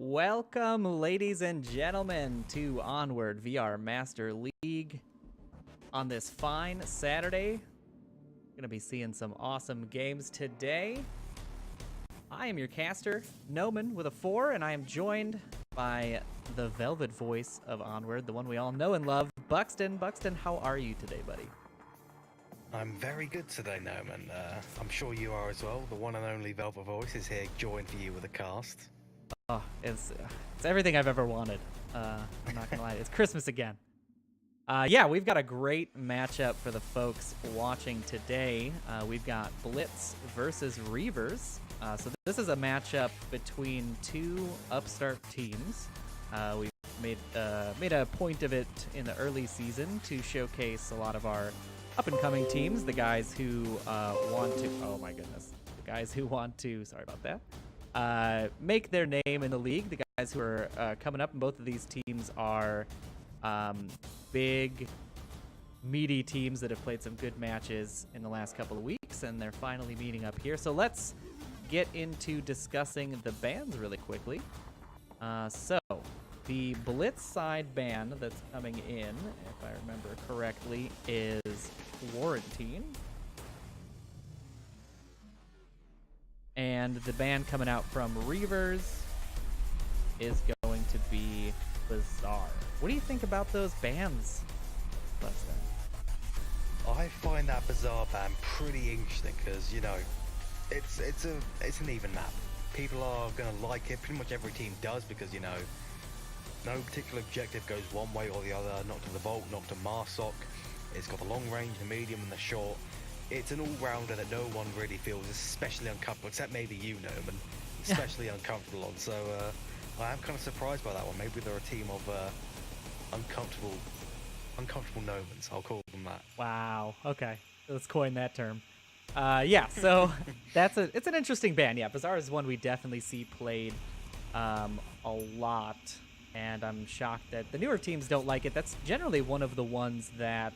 Welcome, ladies and gentlemen, to Onward VR Master League. On this fine Saturday, we're going to be seeing some awesome games today. I am your caster, Noman, with a 4, and I am joined by the velvet voice of Onward, the one we all know and love, Buxton. Buxton, how are you today, buddy? I'm very good today, Noman. I'm sure you are as well. The one and only velvet voice is here, joined for you with a cast. Oh, it's everything I've ever wanted. I'm not gonna lie, it's Christmas again. Yeah, we've got a great matchup for the folks watching today. We've got BLITZ versus Reavers. So this is a matchup between two upstart teams. We made a point of it in the early season to showcase a lot of our up-and-coming teams, the guys who want to... Oh my goodness. The guys who want to... Sorry about that. Make their name in the league. The guys who are coming up in both of these teams are big, meaty teams that have played some good matches in the last couple of weeks, and they're finally meeting up here. So let's get into discussing the bans really quickly. So the BLITZ side ban that's coming in, if I remember correctly, is Quarantine. And the ban coming out from Reavers is going to be Bizarre. What do you think about those bans, Buxton? I find that Bizarre ban pretty interesting because, you know, it's an even map. People are going to like it. Pretty much every team does because, you know, no particular objective goes one way or the other. Not to the Vault, not to Marsoc. It's got the long range, the medium, and the short. It's an all-rounder that no one really feels especially uncomfortable, except maybe you, Noman, especially uncomfortable on. So I am kind of surprised by that one. Maybe they're a team of uncomfortable Nomans. I'll call them that. Wow. Okay, let's coin that term. Yeah. So it's an interesting ban. Yeah, Bizarre is one we definitely see played a lot, and I'm shocked that the newer teams don't like it. That's generally one of the ones that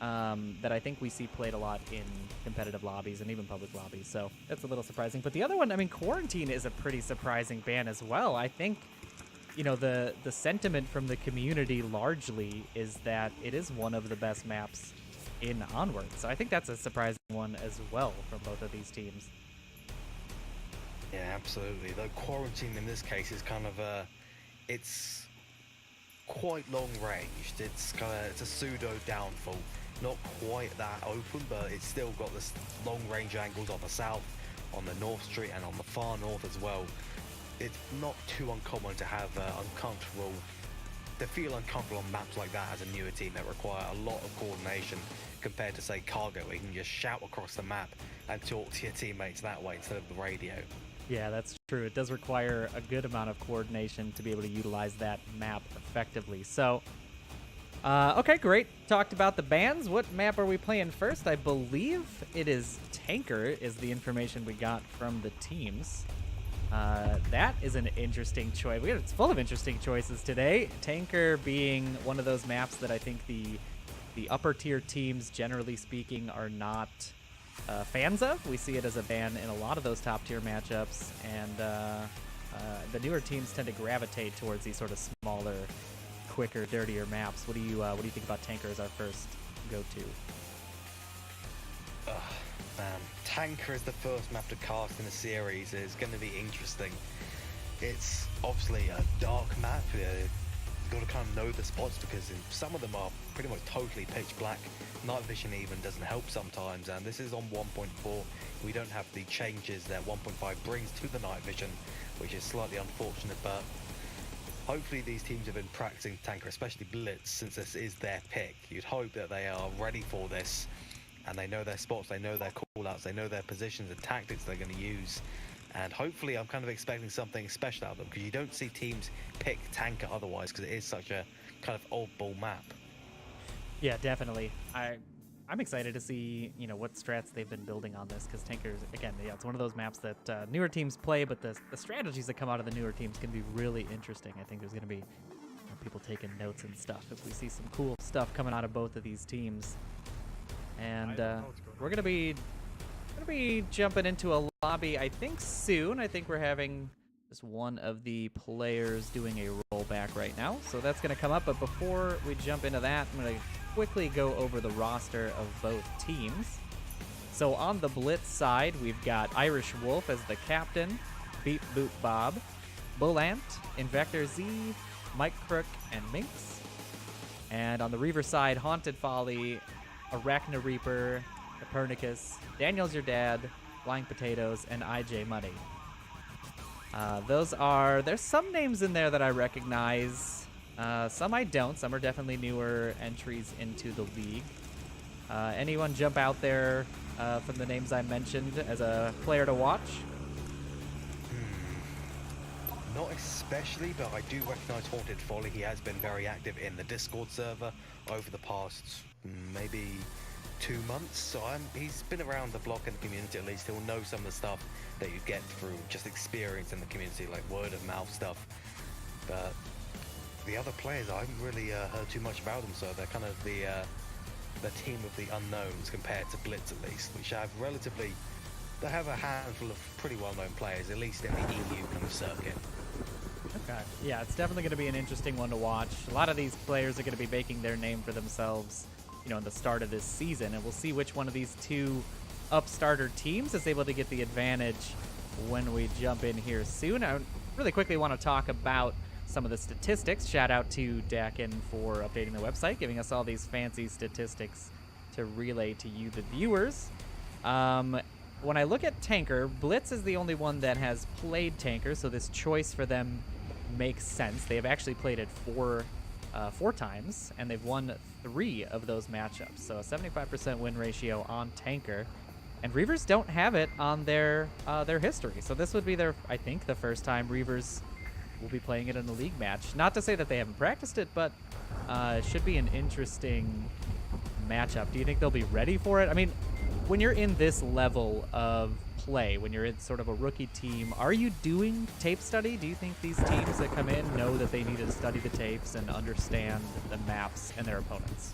I think we see played a lot in competitive lobbies and even public lobbies, so that's a little surprising. But the other one, I mean, Quarantine is a pretty surprising ban as well. I think, you know, the sentiment from the community largely is that it is one of the best maps in Onward, so I think that's a surprising one as well from both of these teams. Yeah, absolutely. The Quarantine in this case is kind of it's quite long ranged. It's a pseudo downfall. Not quite that open, but it's still got this long range angles on the south, on the North Street, and on the far north as well. It's not too uncommon to have to feel uncomfortable on maps like that as a newer team that require a lot of coordination compared to, say, Cargo, where you can just shout across the map and talk to your teammates that way instead of the radio. Yeah, that's true. It does require a good amount of coordination to be able to utilize that map effectively. So, okay, great. Talked about the bans. What map are we playing first? I believe it is Tanker is the information we got from the teams. That is an interesting choice. It's full of interesting choices today. Tanker being one of those maps that I think the upper tier teams, generally speaking, are not fans of. We see it as a ban in a lot of those top tier matchups, and the newer teams tend to gravitate towards these sort of smaller, quicker, dirtier maps. What do you think about Tanker as our first go-to? Tanker is the first map to cast in the series. It's going to be interesting. It's obviously a dark map. You've got to kind of know the spots because some of them are pretty much totally pitch black. Night vision even doesn't help sometimes, and this is on 1.4. We don't have the changes that 1.5 brings to the night vision, which is slightly unfortunate, but hopefully these teams have been practicing Tanker, especially BLITZ, since this is their pick. You'd hope that they are ready for this, and they know their spots, they know their call-outs, they know their positions and tactics they're going to use. And hopefully I'm kind of expecting something special out of them, because you don't see teams pick Tanker otherwise, because it is such a kind of oddball map. Yeah, definitely. I'm excited to see, you know, what strats they've been building on this, because Tanker's, again, yeah, it's one of those maps that newer teams play, but the strategies that come out of the newer teams can be really interesting. I think there's going to be people taking notes and stuff if we see some cool stuff coming out of both of these teams. And we're going to be jumping into a lobby, I think, soon. I think we're having Just one of the players doing a rollback right now. So that's going to come up. But before we jump into that, I'm going to quickly go over the roster of both teams. So on the Blitz side, we've got Irish Wolf as the captain, Beep Boop Bob, Bullant, Invector Z, Mike Crook, and Minx. And on the Reaver side, Haunted Folly, Arachna Reaper, Copernicus, Daniel's Your Dad, Flying Potatoes, and IJ Money. There's some names in there that I recognize. Some I don't. Some are definitely newer entries into the league. Anyone jump out there from the names I mentioned as a player to watch? Not especially, but I do recognize Haunted Folly. He has been very active in the Discord server over the past maybe 2 months. So he's been around the block and the community at least. He'll know some of the stuff that you get through just experience in the community, like word of mouth stuff. But the other players, I haven't really heard too much about them, so they're kind of the team of the unknowns compared to BLITZ at least, which have they have a handful of pretty well-known players, at least in the EU kind of circuit. Okay. Yeah, it's definitely going to be an interesting one to watch. A lot of these players are going to be making their name for themselves, in the start of this season, and we'll see which one of these two upstarter teams is able to get the advantage when we jump in here soon. I really quickly want to talk about some of the statistics. Shout out to Dakin for updating the website, giving us all these fancy statistics to relay to you, the viewers. When I look at Tanker, BLITZ is the only one that has played Tanker, so this choice for them makes sense. They have actually played it four times, and they've won 3 of those matchups. So a 75% win ratio on Tanker. And Reavers don't have it on their history. So this would be I think, the first time Reavers will be playing it in a league match. Not to say that they haven't practiced it, but it should be an interesting matchup. Do you think they'll be ready for it? I mean, when you're in this level of play, when you're in sort of a rookie team, are you doing tape study? Do you think these teams that come in know that they need to study the tapes and understand the maps and their opponents?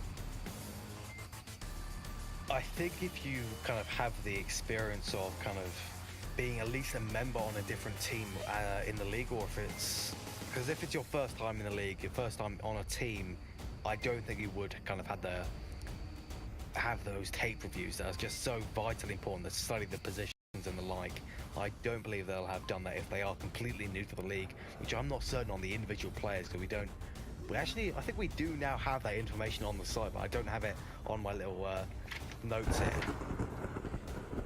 I think if you kind of have the experience of kind of being at least a member on a different team in the league, or because if it's your first time in the league, your first time on a team, I don't think you would kind of have those tape reviews that are just so vitally important to study the positions and the like. I don't believe they'll have done that if they are completely new to the league, which I'm not certain on the individual players, because I think we do now have that information on the site, but I don't have it on my little notes here.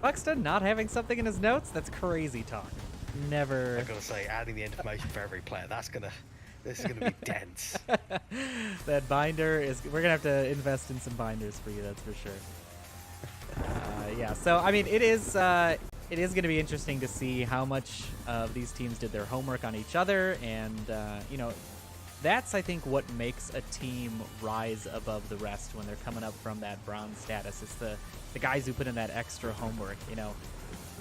Buxton not having something in his notes? That's crazy talk. Never. I gotta say, adding the information for every player, this is gonna be dense. That binder we're gonna have to invest in some binders for you, that's for sure. Yeah, so I mean, it is gonna be interesting to see how much of these teams did their homework on each other, and that's, I think, what makes a team rise above the rest when they're coming up from that bronze status. It's the guys who put in that extra homework.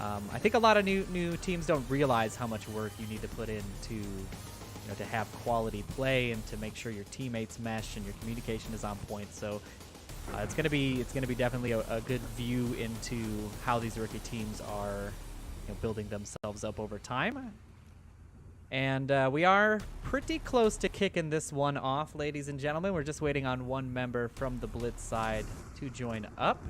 I think a lot of new teams don't realize how much work you need to put in to have quality play and to make sure your teammates mesh and your communication is on point. So it's gonna be definitely a good view into how these rookie teams are building themselves up over time. And we are pretty close to kicking this one off, ladies and gentlemen. We're just waiting on one member from the BLITZ side to join up.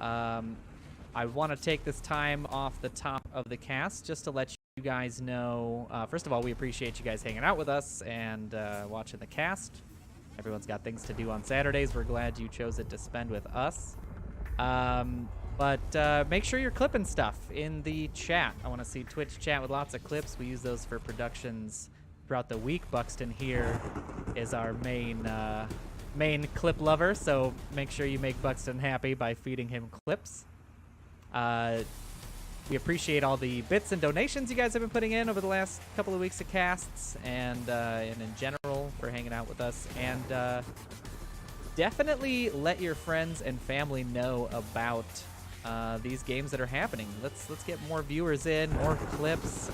I want to take this time off the top of the cast just to let you guys know, first of all, we appreciate you guys hanging out with us and watching the cast. Everyone's got things to do on Saturdays. We're glad you chose it to spend with us. But make sure you're clipping stuff in the chat. I want to see Twitch chat with lots of clips. We use those for productions throughout the week. Buxton here is our main clip lover, so make sure you make Buxton happy by feeding him clips. We appreciate all the bits and donations you guys have been putting in over the last couple of weeks of casts, and in general for hanging out with us. And definitely let your friends and family know about these games that are happening. Let's get more viewers in, more clips,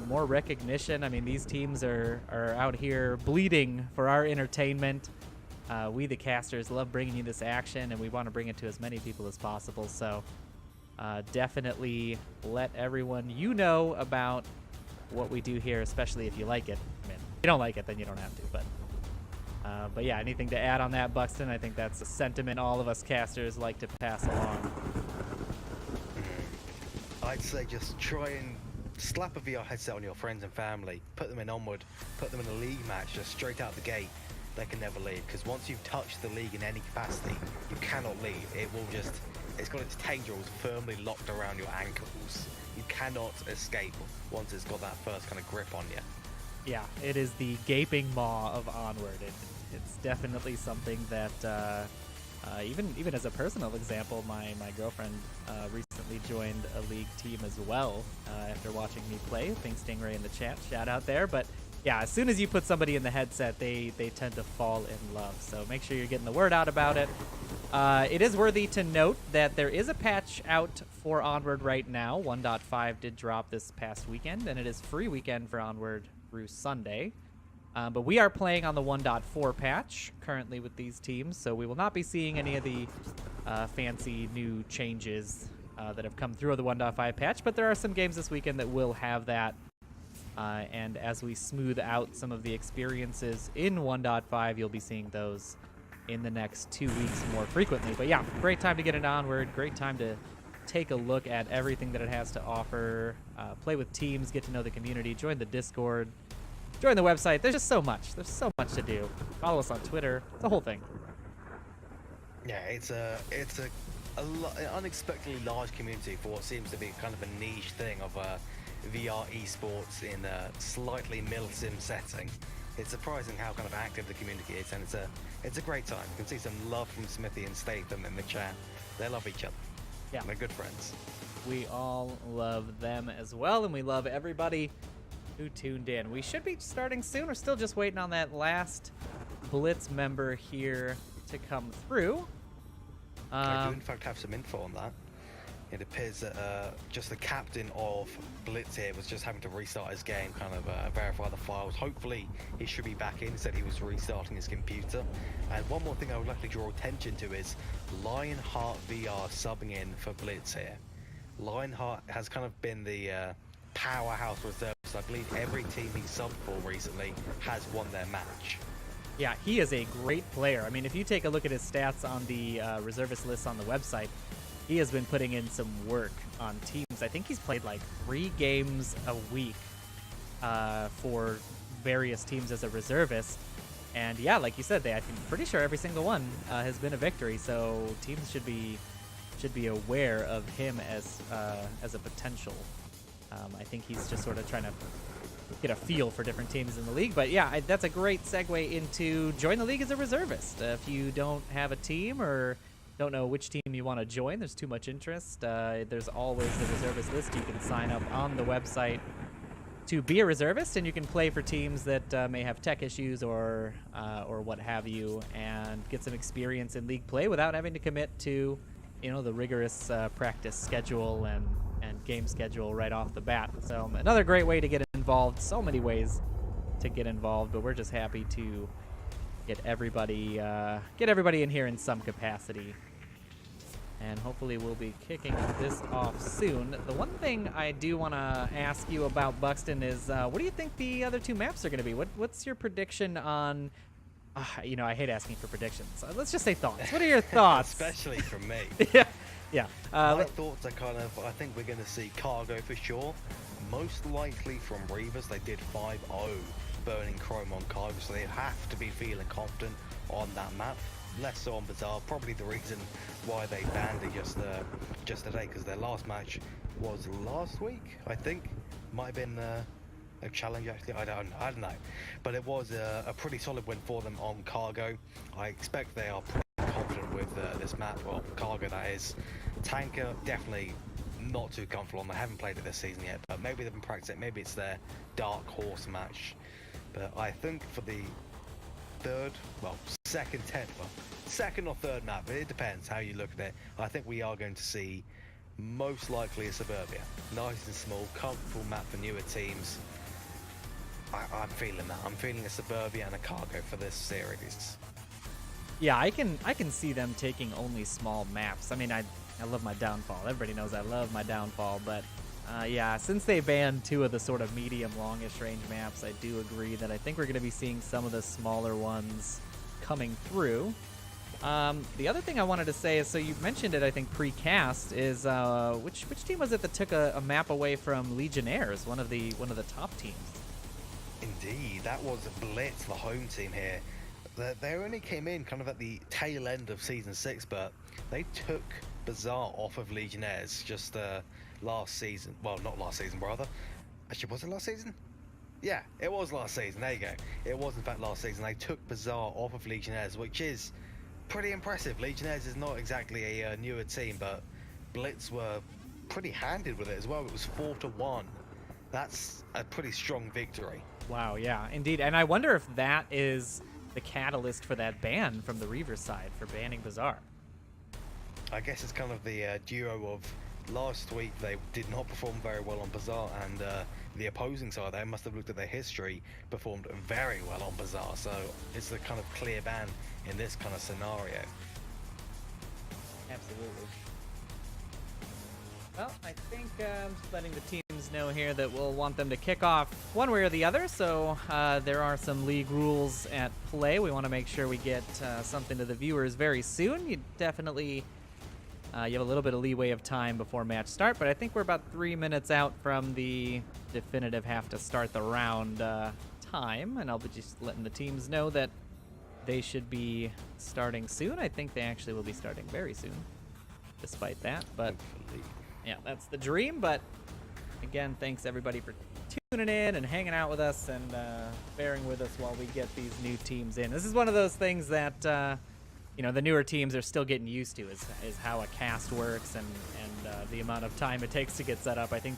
more recognition. I mean, these teams are out here bleeding for our entertainment. We, the casters, love bringing you this action, and we want to bring it to as many people as possible. So definitely let everyone about what we do here, especially if you like it. I mean, if you don't like it, then you don't have to. But yeah, anything to add on that, Buxton? I think that's a sentiment all of us casters like to pass along. I'd say just try and slap a VR headset on your friends and family, put them in Onward, put them in a league match just straight out the gate. They can never leave, because once you've touched the league in any capacity, you cannot leave. It's got its tendrils firmly locked around your ankles. You cannot escape once it's got that first kind of grip on you. Yeah, it is the gaping maw of Onward. It's definitely something that, even as a personal example, my girlfriend recently joined a league team as well after watching me play. Pink Stingray in the chat, shout out there. But yeah, as soon as you put somebody in the headset, they tend to fall in love. So make sure you're getting the word out about it. It is worthy to note that there is a patch out for Onward right now. 1.5 did drop this past weekend, and it is free weekend for Onward through Sunday. But we are playing on the 1.4 patch currently with these teams, so we will not be seeing any of the fancy new changes that have come through the 1.5 patch, but there are some games this weekend that will have that. And as we smooth out some of the experiences in 1.5, you'll be seeing those in the next 2 weeks more frequently. But yeah, great time to get into Onward, great time to take a look at everything that it has to offer, play with teams, get to know the community, join the Discord, join the website. There's just so much. There's so much to do. Follow us on Twitter. It's a whole thing. Yeah, it's an unexpectedly large community for what seems to be kind of a niche thing of VR esports in a slightly mil-sim setting. It's surprising how kind of active the community is, and it's a great time. You can see some love from Smithy and Statham in the chat. They love each other. Yeah, they're good friends. We all love them as well, and we love everybody who tuned in. We should be starting soon. We're still just waiting on that last Blitz member here to come through. I do in fact have some info on that. It appears that just the captain of BLITZ here was just having to restart his game, kind of verify the files. Hopefully he should be back in. He said he was restarting his computer. And one more thing I would like to draw attention to is Lionheart VR subbing in for BLITZ here. Lionheart has kind of been the powerhouse reserve. So I believe every team he subbed for recently has won their match. Yeah, he is a great player. I mean, if you take a look at his stats on the reservist list on the website, he has been putting in some work on teams. I think he's played like 3 games a week for various teams as a reservist. And yeah, like you said, I'm pretty sure every single one has been a victory. So teams should be aware of him as a potential. I think he's just sort of trying to get a feel for different teams in the league. But yeah, that's a great segue into join the league as a reservist. If you don't have a team or don't know which team you want to join, there's too much interest, there's always the reservist list. You can sign up on the website to be a reservist, and you can play for teams that may have tech issues or what have you, and get some experience in league play without having to commit to, you know, the rigorous practice schedule and game schedule right off the bat. So another great way to get involved. So many ways to get involved, but we're just happy to get everybody in here in some capacity. And hopefully we'll be kicking this off soon. The one thing I do want to ask you about, Buxton, is what do you think the other 2 maps are going to be? What's your prediction on... you know, I hate asking for predictions. Let's just say thoughts. What are your thoughts? Especially from me. Yeah. My thoughts are kind of, I think we're going to see Cargo for sure. Most likely from Reavers. They did 5-0 Burning Chrome on Cargo, so they have to be feeling confident on that map. Less so on Bazaar. Probably the reason why they banned it just today, because their last match was last week, I think. Might have been a challenge actually. I don't know. But it was a pretty solid win for them on Cargo. I expect they are pretty confident with this map. Well, Cargo that is. Tanker definitely not too comfortable on. They haven't played it this season yet, but maybe they've been practicing. Maybe it's their dark horse match. But I think for the second or third map, it depends how you look at it. I think we are going to see most likely a Suburbia. Nice and small, comfortable map for newer teams. I'm feeling that. I'm feeling a Suburbia and a Cargo for this series. Yeah, I can see them taking only small maps. I mean, I love my Downfall. Everybody knows I love my Downfall, but Yeah, since they banned 2 of the sort of medium longish range maps, I do agree that I think we're going to be seeing some of the smaller ones coming through. The other thing I wanted to say is, so you mentioned it, I think pre-cast, is which team was it that took a map away from Legionnaires, one of the top teams? Indeed, that was BLITZ, the home team here. They only came in kind of at the tail end of Season 6, but they took Bazaar off of Legionnaires just last season. Well, not last season, rather. Actually, was it last season? Yeah, it was last season. There you go. It was, in fact, last season. They took Bazaar off of Legionnaires, which is pretty impressive. Legionnaires is not exactly a newer team, but BLITZ were pretty handed with it as well. It was 4-1. That's a pretty strong victory. Wow, yeah, indeed. And I wonder if that is the catalyst for that ban from the Reavers side for banning Bazaar. I guess it's kind of the duo of last week they did not perform very well on Bazaar, and the opposing side, they must have looked at their history, performed very well on Bazaar, so it's a kind of clear ban in this kind of scenario. Absolutely. Well, I think I'm just letting the teams know here that we'll want them to kick off one way or the other, so there are some league rules at play. We want to make sure we get something to the viewers very soon. You definitely you have a little bit of leeway of time before match start, but I think we're about 3 minutes out from the definitive have to start the round time, and I'll be just letting the teams know that they should be starting soon. I think they actually will be starting very soon, despite that, but Hopefully. yeah, that's the dream. But again, thanks everybody for tuning in and hanging out with us and bearing with us while we get these new teams in. This is one of those things that you know, the newer teams are still getting used to, is how a cast works and the amount of time it takes to get set up. I think,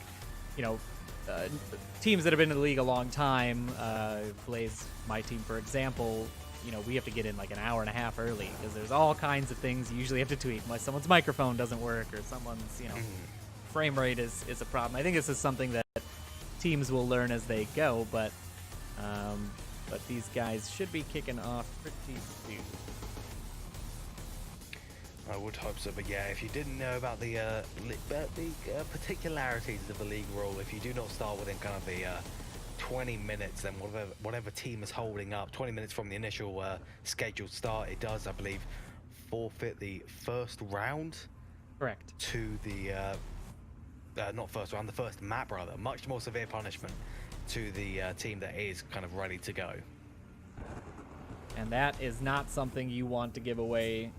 you know, teams that have been in the league a long time, Blaze, my team, for example, you know, we have to get in like an hour and a half early because there's all kinds of things you usually have to tweak. Like someone's microphone doesn't work or someone's, you know, frame rate is a problem. I think this is something that teams will learn as they go, but these guys should be kicking off pretty soon. I would hope so, but yeah, if you didn't know about the particularities of the league rule, if you do not start within kind of the 20 minutes, then whatever team is holding up, 20 minutes from the initial scheduled start, it does, I believe, forfeit the first round. Correct. To the, not first round, the first map, rather. Much more severe punishment to the team that is kind of ready to go. And that is not something you want to give away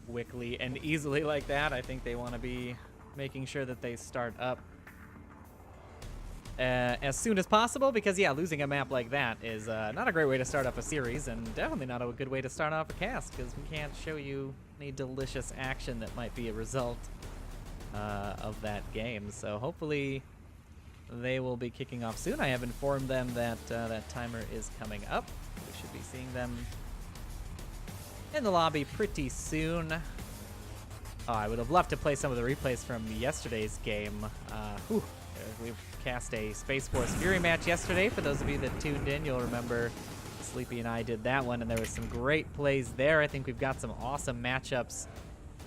quickly and easily like that. I think they want to be making sure that they start up as soon as possible, because yeah, losing a map like that is not a great way to start up a series, and definitely not a good way to start off a cast, because we can't show you any delicious action that might be a result of that game. So hopefully they will be kicking off soon. I have informed them that that timer is coming up. We should be seeing them in the lobby pretty soon. Oh, I would have loved to play some of the replays from yesterday's game. We've cast a Space Force Fury match yesterday. For those of you that tuned in, you'll remember Sleepy and I did that one, and there was some great plays there. I think we've got some awesome matchups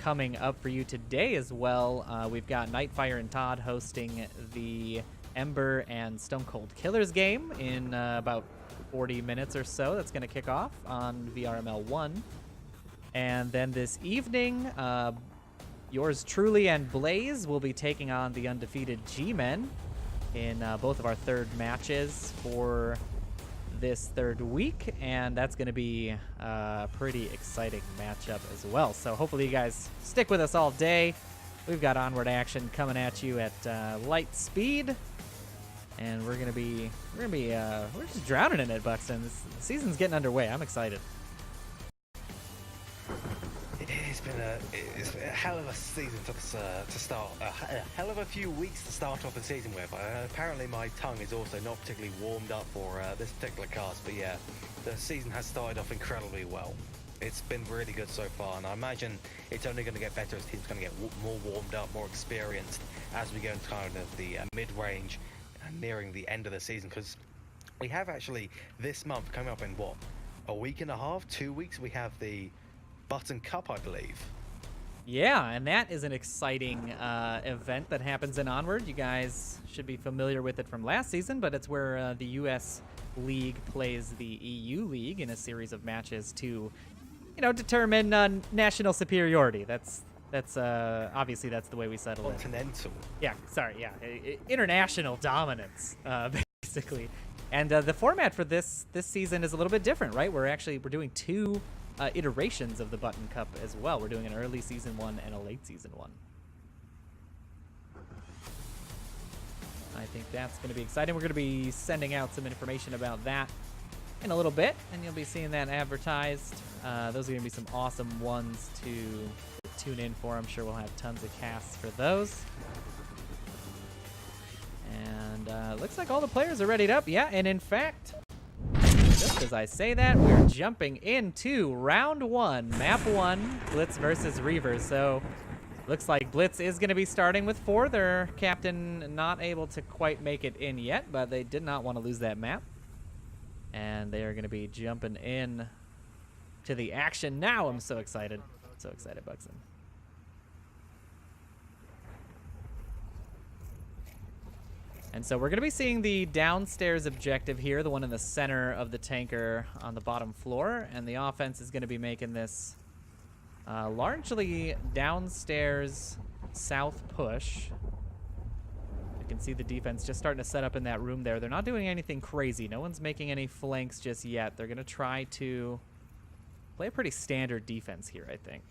coming up for you today as well. We've got Nightfire and Todd hosting the Ember and Stone Cold Killers game in about 40 minutes or so. That's going to kick off on VRML 1. And then this evening, yours truly and Blaze will be taking on the undefeated G-Men in both of our third matches for this third week, and that's going to be a pretty exciting matchup as well. So hopefully you guys stick with us all day. We've got Onward action coming at you at light speed, and we're just drowning in it, Buxton. The season's getting underway. I'm excited. It's been a hell of a season to start, a hell of a few weeks to start off the season with. Apparently my tongue is also not particularly warmed up for this particular cast, but yeah, the season has started off incredibly well. It's been really good so far, and I imagine it's only going to get better as teams going to get more warmed up, more experienced as we go into kind of the mid-range and nearing the end of the season, because we have actually this month coming up in what, a week and a half, 2 weeks, we have the Button Cup, I believe. Yeah, and that is an exciting event that happens in Onward. You guys should be familiar with it from last season, but it's where the U.S. League plays the EU League in a series of matches to, you know, determine national superiority. That's obviously that's the way we settle it. Continental. Yeah, sorry, yeah, international dominance, basically. And the format for this season is a little bit different, right? We're doing two iterations of the Button Cup as well. We're doing an early season one and a late season one. I think that's going to be exciting. We're going to be sending out some information about that in a little bit, and you'll be seeing that advertised. Those are going to be some awesome ones to tune in for. I'm sure we'll have tons of casts for those. And looks like all the players are readied up. Yeah, and in fact, just as I say that, we're jumping into round one, map one, Blitz versus Reavers. So looks like Blitz is going to be starting with 4. Their captain not able to quite make it in yet, but they did not want to lose that map. And they are going to be jumping in to the action now. I'm so excited. So excited, Buxton. And so we're going to be seeing the downstairs objective here, the one in the center of the tanker on the bottom floor. And the offense is going to be making this largely downstairs south push. You can see the defense just starting to set up in that room there. They're not doing anything crazy. No one's making any flanks just yet. They're going to try to play a pretty standard defense here, I think.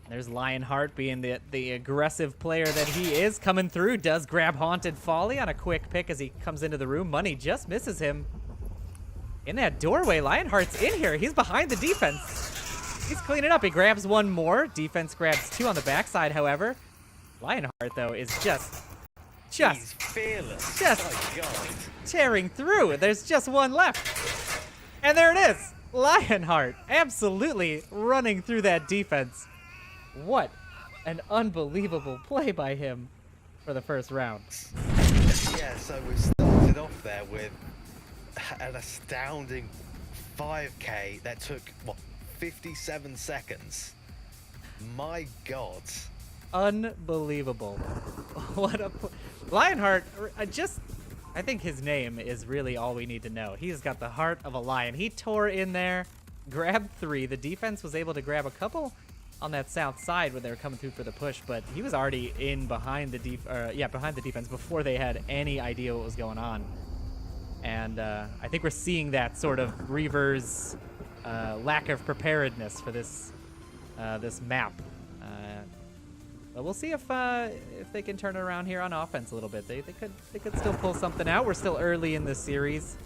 There's Lionheart being the aggressive player that he is, coming through. Does grab Haunted Folly on a quick pick as he comes into the room. Money just misses him in that doorway. Lionheart's in here. He's behind the defense. He's cleaning up. He grabs one more. Defense grabs 2 on the backside, however. Lionheart, though, is just He's fearless. Just oh my God. tearing through. There's just one left. And there it is. Lionheart absolutely running through that defense. What an unbelievable play by him for the first round. Yeah, so we started off there with an astounding 5K that took, what, 57 seconds? My God. Unbelievable. What a... Lionheart, I think his name is really all we need to know. He's got the heart of a lion. He tore in there, grabbed 3. The defense was able to grab a couple on that south side when they were coming through for the push, but he was already in behind the defense before they had any idea what was going on. And I think we're seeing that sort of Reavers lack of preparedness for this this map. But we'll see if they can turn it around here on offense a little bit. They could still pull something out. We're still early in this series.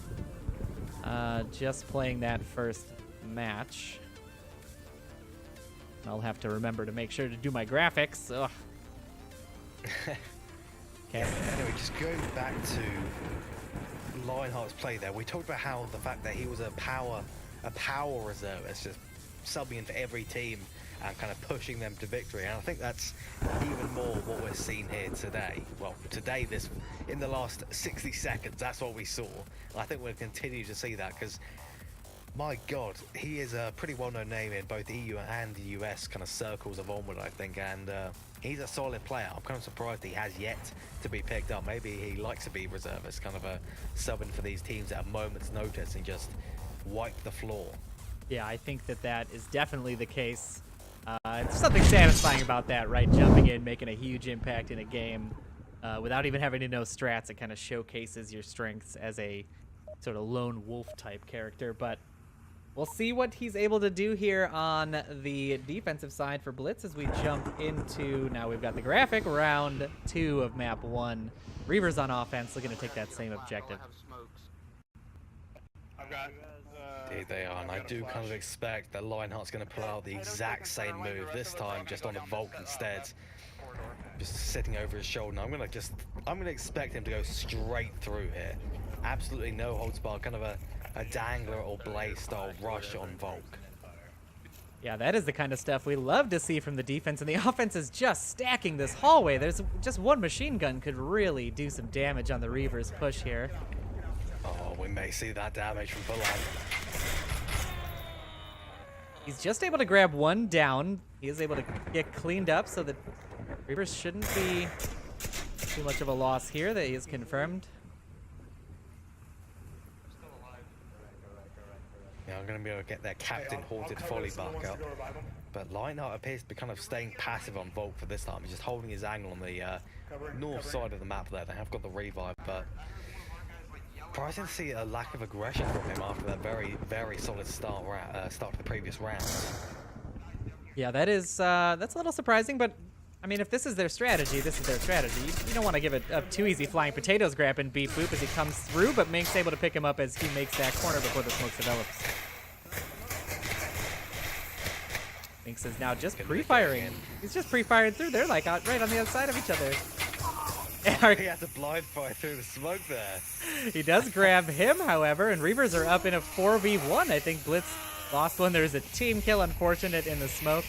Just playing that first match. I'll have to remember to make sure to do my graphics. Ugh. Okay. Anyway, just going back to Lionheart's play there, we talked about how the fact that he was a power reservist, just subbing into every team and kind of pushing them to victory. And I think that's even more what we're seeing here today. Well, today, in the last 60 seconds, that's what we saw. And I think we'll continue to see that because, my God, he is a pretty well-known name in both EU and the US kind of circles of Onward, I think, and he's a solid player. I'm kind of surprised he has yet to be picked up. Maybe he likes to be reservist, kind of a sub-in for these teams at a moment's notice and just wipe the floor. Yeah, I think that is definitely the case. There's something satisfying about that, right? Jumping in, making a huge impact in a game without even having to know strats. It kind of showcases your strengths as a sort of lone wolf type character, but we'll see what he's able to do here on the defensive side for Blitz as we jump into, now we've got the graphic, round 2 of map 1. Reavers on offense, looking to take that same objective. Here they are, and I do kind of expect that Lionheart's going to pull out the exact same move, this time just on a Volk instead. Just sitting over his shoulder. I'm going to expect him to go straight through here. Absolutely no holds barred, kind of a Dangler or Blaze style rush on Volk. Yeah, that is the kind of stuff we love to see from the defense, and the offense is just stacking this hallway. There's just one machine gun could really do some damage on the Reavers push here. Oh, we may see that damage from Bullet. He's just able to grab one down. He is able to get cleaned up, so the Reavers shouldn't be too much of a loss here. That he is confirmed. Yeah, I'm going to be able to get their Captain Haunted Folly back up. But Lionheart appears to be kind of staying passive on Volk for this time. He's just holding his angle on the north side of the map there. They have got the revive, but surprising to see a lack of aggression from him after that very solid start to the previous round. Yeah, that's a little surprising, but I mean, if this is their strategy, this is their strategy. You don't want to give it up too easy. Flying Potatoes grab and beat Boop as he comes through, but Mink's able to pick him up as he makes that corner before the smoke develops. Minx is now just pre-firing. He's just pre-firing through. They're like right on the other side of each other. He has a blind fire through the smoke there. He does grab him, however, and Reavers are up in a 4v1. I think Blitz lost one. There's a team kill, unfortunate, in the smoke.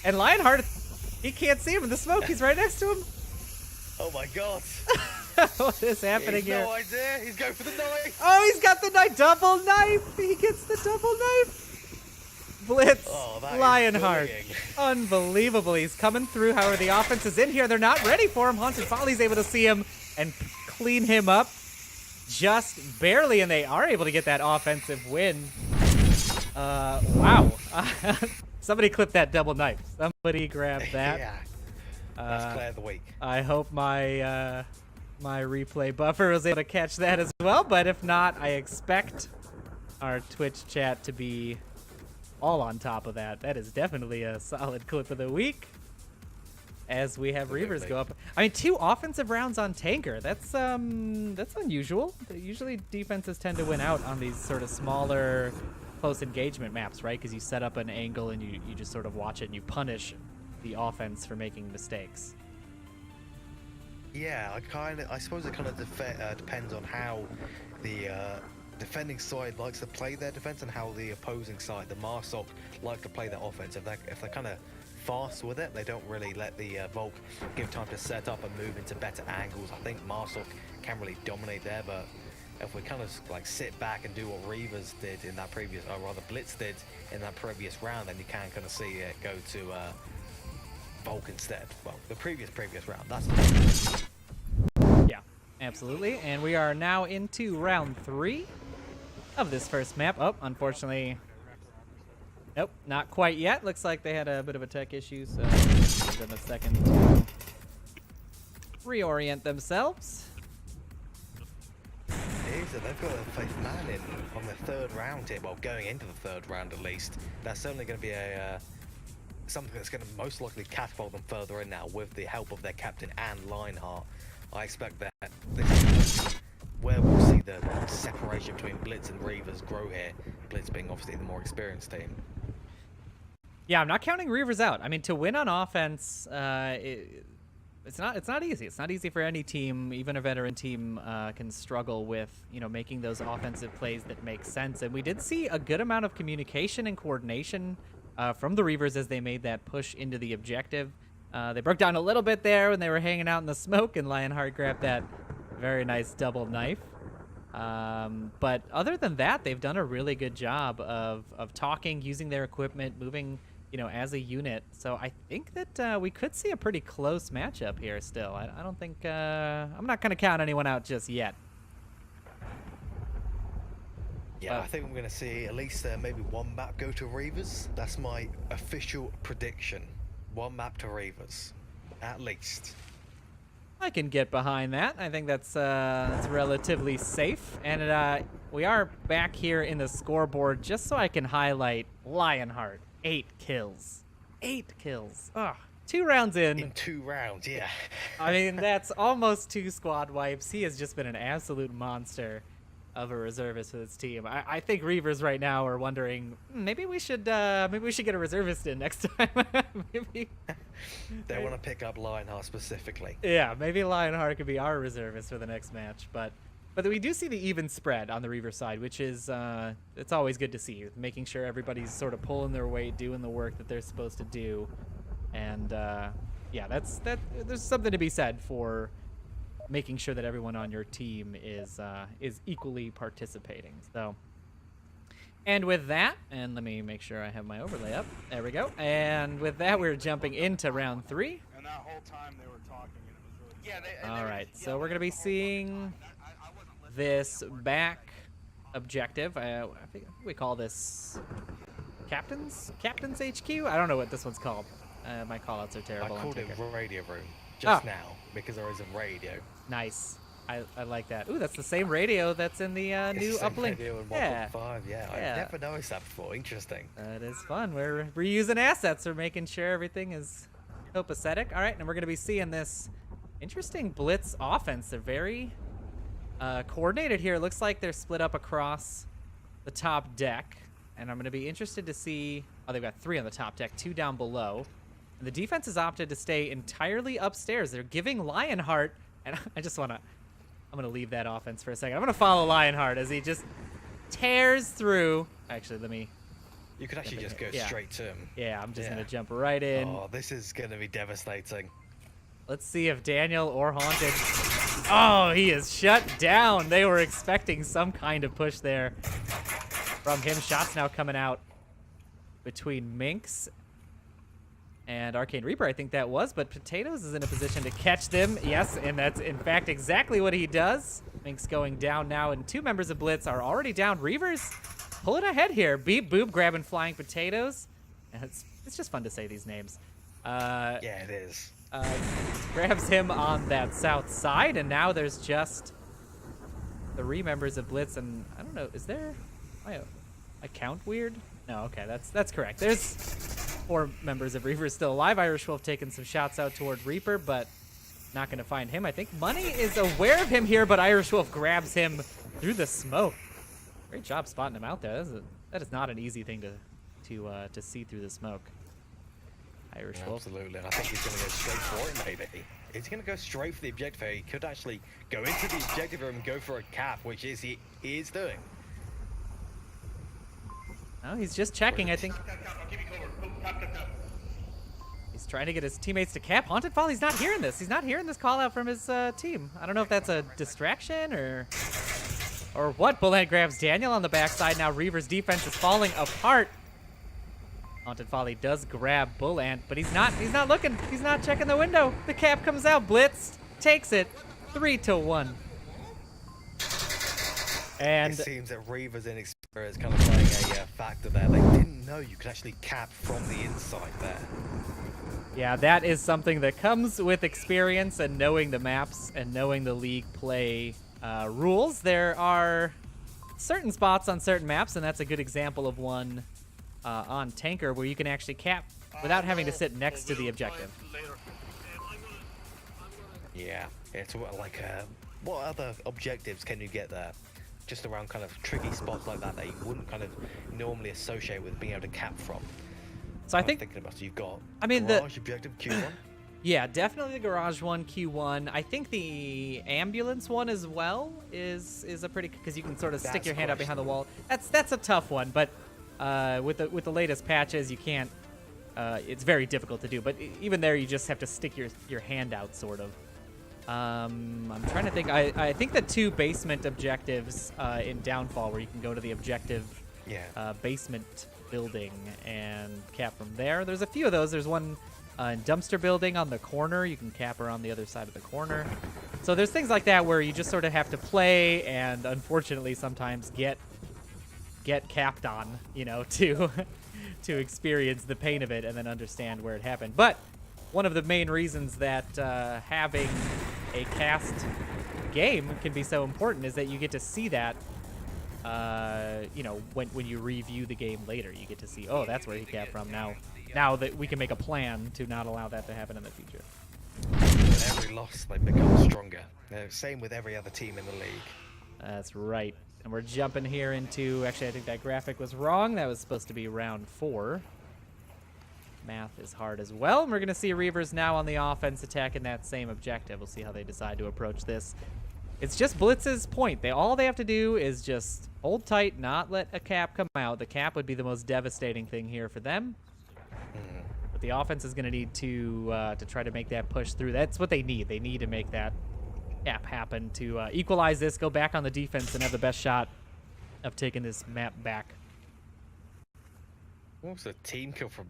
And Lionheart, he can't see him in the smoke. He's right next to him. Oh my god. What is happening here? No idea. He's going for the knife. Oh, he's got the knife. Double knife. He gets the double knife. Blitz, Lionheart. Unbelievable. He's coming through. However, the offense is in here. They're not ready for him. Haunted Folly's able to see him and clean him up just barely, and they are able to get that offensive win. Wow. Somebody clip that double knife. Somebody grab that. Yeah. That's play of the week. I hope my my replay buffer was able to catch that as well, but if not, I expect our Twitch chat to be all on top of that. That is definitely a solid clip of the week. As we have Reavers go up. I mean, 2 offensive rounds on Tanker. That's unusual. Usually defenses tend to win out on these sort of smaller close engagement maps, right? Because you set up an angle and you just sort of watch it and you punish the offense for making mistakes. Yeah, I suppose it kind of depends on how the defending side likes to play their defense and how the opposing side, the Marsok, like to play their offense. If they're kind of fast with it, they don't really let the Volk give time to set up and move into better angles. I think Marsok can really dominate there, but if we kind of like sit back and do what Reavers did in that previous, or rather Blitz did in that previous round, then you can kind of see it go to Volk instead. Well, the previous round. That's yeah, absolutely. And we are now into round 3 of this first map. Oh, unfortunately, nope, not quite yet. Looks like they had a bit of a tech issue, so give them a second to reorient themselves. They've got a face man in on the 3rd round here. Well, going into the 3rd round at least. That's certainly going to be something that's going to most likely catapult them further in now with the help of their captain and Lionheart. I expect that this is where we'll see the separation between Blitz and Reavers grow here. Blitz being obviously the more experienced team. Yeah, I'm not counting Reavers out. I mean, to win on offense, it's not easy. It's not easy for any team. Even a veteran team can struggle with, making those offensive plays that make sense. And we did see a good amount of communication and coordination from the Reavers as they made that push into the objective. They broke down a little bit there when they were hanging out in the smoke, and Lionheart grabbed that very nice double knife. But other than that, they've done a really good job of talking, using their equipment, moving, as a unit. So I think that we could see a pretty close matchup here still. I don't think, I'm not going to count anyone out just yet. Yeah, I think we're going to see at least maybe one map go to Reavers. That's my official prediction. One map to Reavers, at least. I can get behind that. I think that's relatively safe. And we are back here in the scoreboard just so I can highlight Lionheart. 8 kills. 8 kills. Ugh. 2 rounds in. In 2 rounds, yeah. I mean, that's almost 2 squad wipes. He has just been an absolute monster of a reservist for this team. I think Reavers right now are wondering, maybe we should get a reservist in next time. Maybe they want to pick up Lionheart specifically. Yeah, maybe Lionheart could be our reservist for the next match. But we do see the even spread on the Reaver side, which is it's always good to see, making sure everybody's sort of pulling their weight, doing the work that they're supposed to do. And yeah, there's something to be said for making sure that everyone on your team is equally participating. So And with that, and let me make sure I have my overlay up. There we go. And with that, we're jumping into round 3. And that whole time they were talking, and it was really. All right, so we're gonna be seeing this back objective. I think we call this Captain's HQ. I don't know what this one's called. My callouts are terrible. I on called it Tinker. radio room just now because there is a radio. Nice. I like that. Ooh, that's the same radio that's in the new uplink. Radio in Yeah. 1.5. Yeah, Yeah. I never noticed that before. Interesting. That is fun. We're reusing assets. We're making sure everything is copacetic. All right, and we're going to be seeing this interesting Blitz offense. They're very coordinated here. It looks like they're split up across the top deck, and I'm going to be interested to see... Oh, they've got 3 on the top deck, 2 down below. And the defense has opted to stay entirely upstairs. They're giving Lionheart, and I just want to... I'm going to leave that offense for a second. I'm going to follow Lionheart as he just tears through. Actually, let me... You could actually just go straight to him. Yeah, I'm just going to jump right in. Oh, this is going to be devastating. Let's see if Daniel or Haunted... Oh, he is shut down. They were expecting some kind of push there from him. Shots now coming out between Minx and Arcane Reaper, I think that was, but Potatoes is in a position to catch them. Yes, and that's in fact exactly what he does. Minx going down now, and 2 members of Blitz are already down. Reavers pulling ahead here. Beep Boop grabbing Flying Potatoes. And it's just fun to say these names. Yeah, it is. Grabs him on that south side, and now there's just 3 members of Blitz, and I don't know, is there my count weird? No, okay, that's correct. There's 4 members of Reavers still alive. Irish Wolf taking some shots out toward Reaper, but not going to find him. I think Money is aware of him here, but Irish Wolf grabs him through the smoke. Great job spotting him out there. That is not an easy thing to see through the smoke. Irish Wolf. Absolutely, and I think he's going to go straight for it, maybe. He's going to go straight for the objective here. He could actually go into the objective room and go for a cap, which he is doing. No, he's just checking, I think. He's trying to get his teammates to cap. Haunted Fall, he's not hearing this. He's not hearing this call out from his team. I don't know if that's a distraction or what. Bullet grabs Daniel on the backside. Now Reaver's defense is falling apart. Haunted Folly does grab Bullant, but he's not looking. He's not checking the window. The cap comes out. Blitz takes it 3-1. And it seems that Reavers' inexperience kind of playing a factor there. They didn't know you could actually cap from the inside there. yeah, that is something that comes with experience and knowing the maps and knowing the league play rules. There are certain spots on certain maps, and that's a good example of one on Tanker, where you can actually cap without having to sit next to the objective. Yeah, it's like what other objectives can you get there? Just around kind of tricky spots like that you wouldn't kind of normally associate with being able to cap from. So I think thinking about it, you've got garage objective Q1. Yeah, definitely the garage one, Q1. I think the ambulance one as well is a pretty, because you can sort of stick your hand up behind the wall. That's a tough one, but with the latest patches, you can't. It's very difficult to do. But even there, you just have to stick your hand out, sort of. I'm trying to think. I think the 2 basement objectives in Downfall, where you can go to the objective basement building and cap from there. There's a few of those. There's one in Dumpster Building on the corner. You can cap around the other side of the corner. So there's things like that where you just sort of have to play and unfortunately sometimes get capped on, you know, to experience the pain of it and then understand where it happened. But one of the main reasons that having a cast game can be so important is that you get to see that, you know, when you review the game later, you get to see, oh, that's where he capped from. Now that we can make a plan to not allow that to happen in the future. With every loss, they become stronger. Same with every other team in the league. That's right. And we're jumping here into, actually, I think that graphic was wrong. That was supposed to be round 4. Math is hard as well. And we're going to see Reavers now on the offense attacking that same objective. We'll see how they decide to approach this. It's just Blitz's point. All they have to do is just hold tight, not let a cap come out. The cap would be the most devastating thing here for them. But the offense is going to need to try to make that push through. That's what they need. They need to make that cap happen to equalize this, go back on the defense, and have the best shot of taking this map back Also, team kill from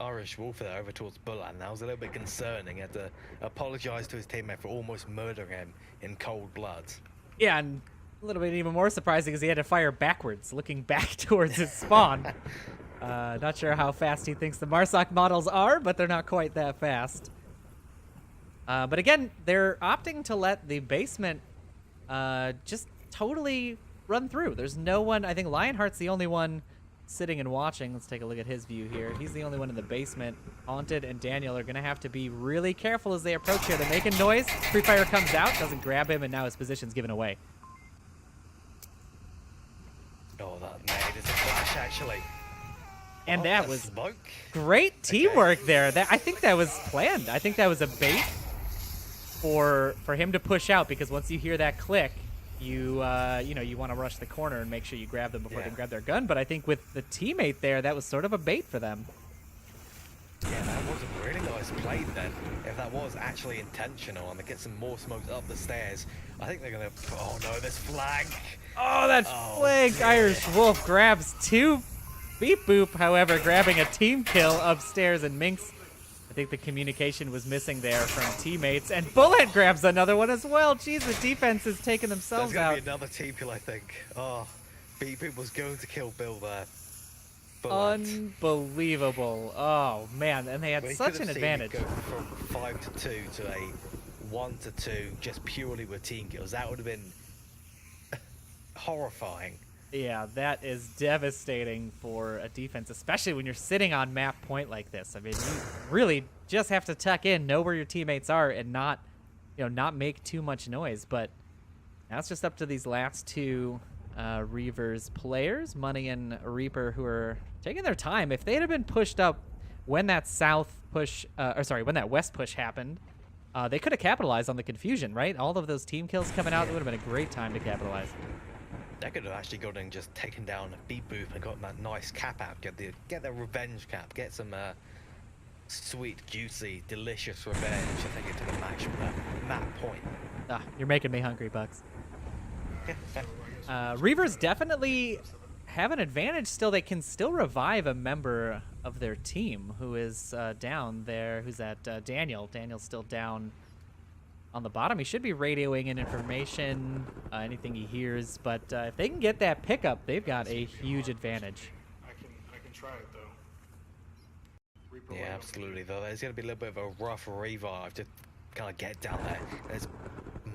Irish Wolf there over towards Bullet. That was a little bit concerning. He had to apologize to his teammate for almost murdering him in cold blood. Yeah, and a little bit even more surprising is he had to fire backwards, looking back towards his spawn. Not sure how fast he thinks the Marsoc models are, but they're not quite that fast. But again, they're opting to let the basement just totally run through. There's no one. I think Lionheart's the only one sitting and watching. Let's take a look at his view here. He's the only one in the basement. Haunted and Daniel are going to have to be really careful as they approach here. They're making noise. Free Fire comes out, doesn't grab him, and now his position's given away. Oh, that made is a flash, actually. And that was smoke. Great teamwork there. I think that was planned. I think that was a bait for him to push out, because once you hear that click, you want to rush the corner and make sure you grab them before they grab their gun. But I think with the teammate there, that was sort of a bait for them. Yeah, that was a really nice play then. If that was actually intentional and they get some more smokes up the stairs, I think they're gonna. Oh no, this flag! Oh, that flag! Dear. Irish Wolf grabs 2. Beep Boop, however, grabbing a team kill upstairs, and Minx, I think the communication was missing there from teammates, and Bullet grabs another one as well. Jeez, the defense is taking themselves out. There's gonna be another team kill, I think. Oh, Beep Boop was going to kill Bill there. Unbelievable. Oh man, and they had such an advantage. Go from 5 to 2 to a 1 to 2 just purely with team kills. That would have been horrifying. Yeah, that is devastating for a defense, especially when you're sitting on map point like this. I mean, you really just have to tuck in, know where your teammates are, and not make too much noise. But now it's just up to these last 2 Reavers players, Money and Reaper, who are taking their time. If they had been pushed up when that when that west push happened, they could have capitalized on the confusion, right? All of those team kills coming out, it would have been a great time to capitalize. They could have actually gone and just taken down a Beep Boop and gotten that nice cap out. Get their revenge cap. Get some sweet, juicy, delicious revenge. I think it took a match from that map point. You're making me hungry, Bucks. Reavers definitely have an advantage still. They can still revive a member of their team who is down there. Who's that? Daniel. Daniel's still down on the bottom. He should be radioing in information, anything he hears. But if they can get that pickup, they've got a huge advantage. I can try it though. Reaper Yeah, absolutely. Though there's going to be a little bit of a rough revive to kind of get down there. There's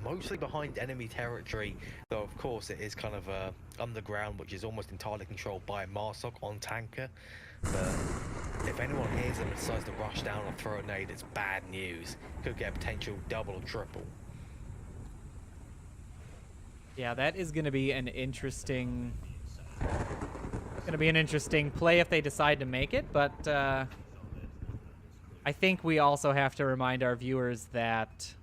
mostly behind enemy territory, though of course it is kind of underground, which is almost entirely controlled by Marsoc on tanker. But if anyone hears them and decides to rush down or throw a nade, it's bad news. Could get a potential double or triple. Yeah, that is going to be an interesting play if they decide to make it. But I think we also have to remind our viewers that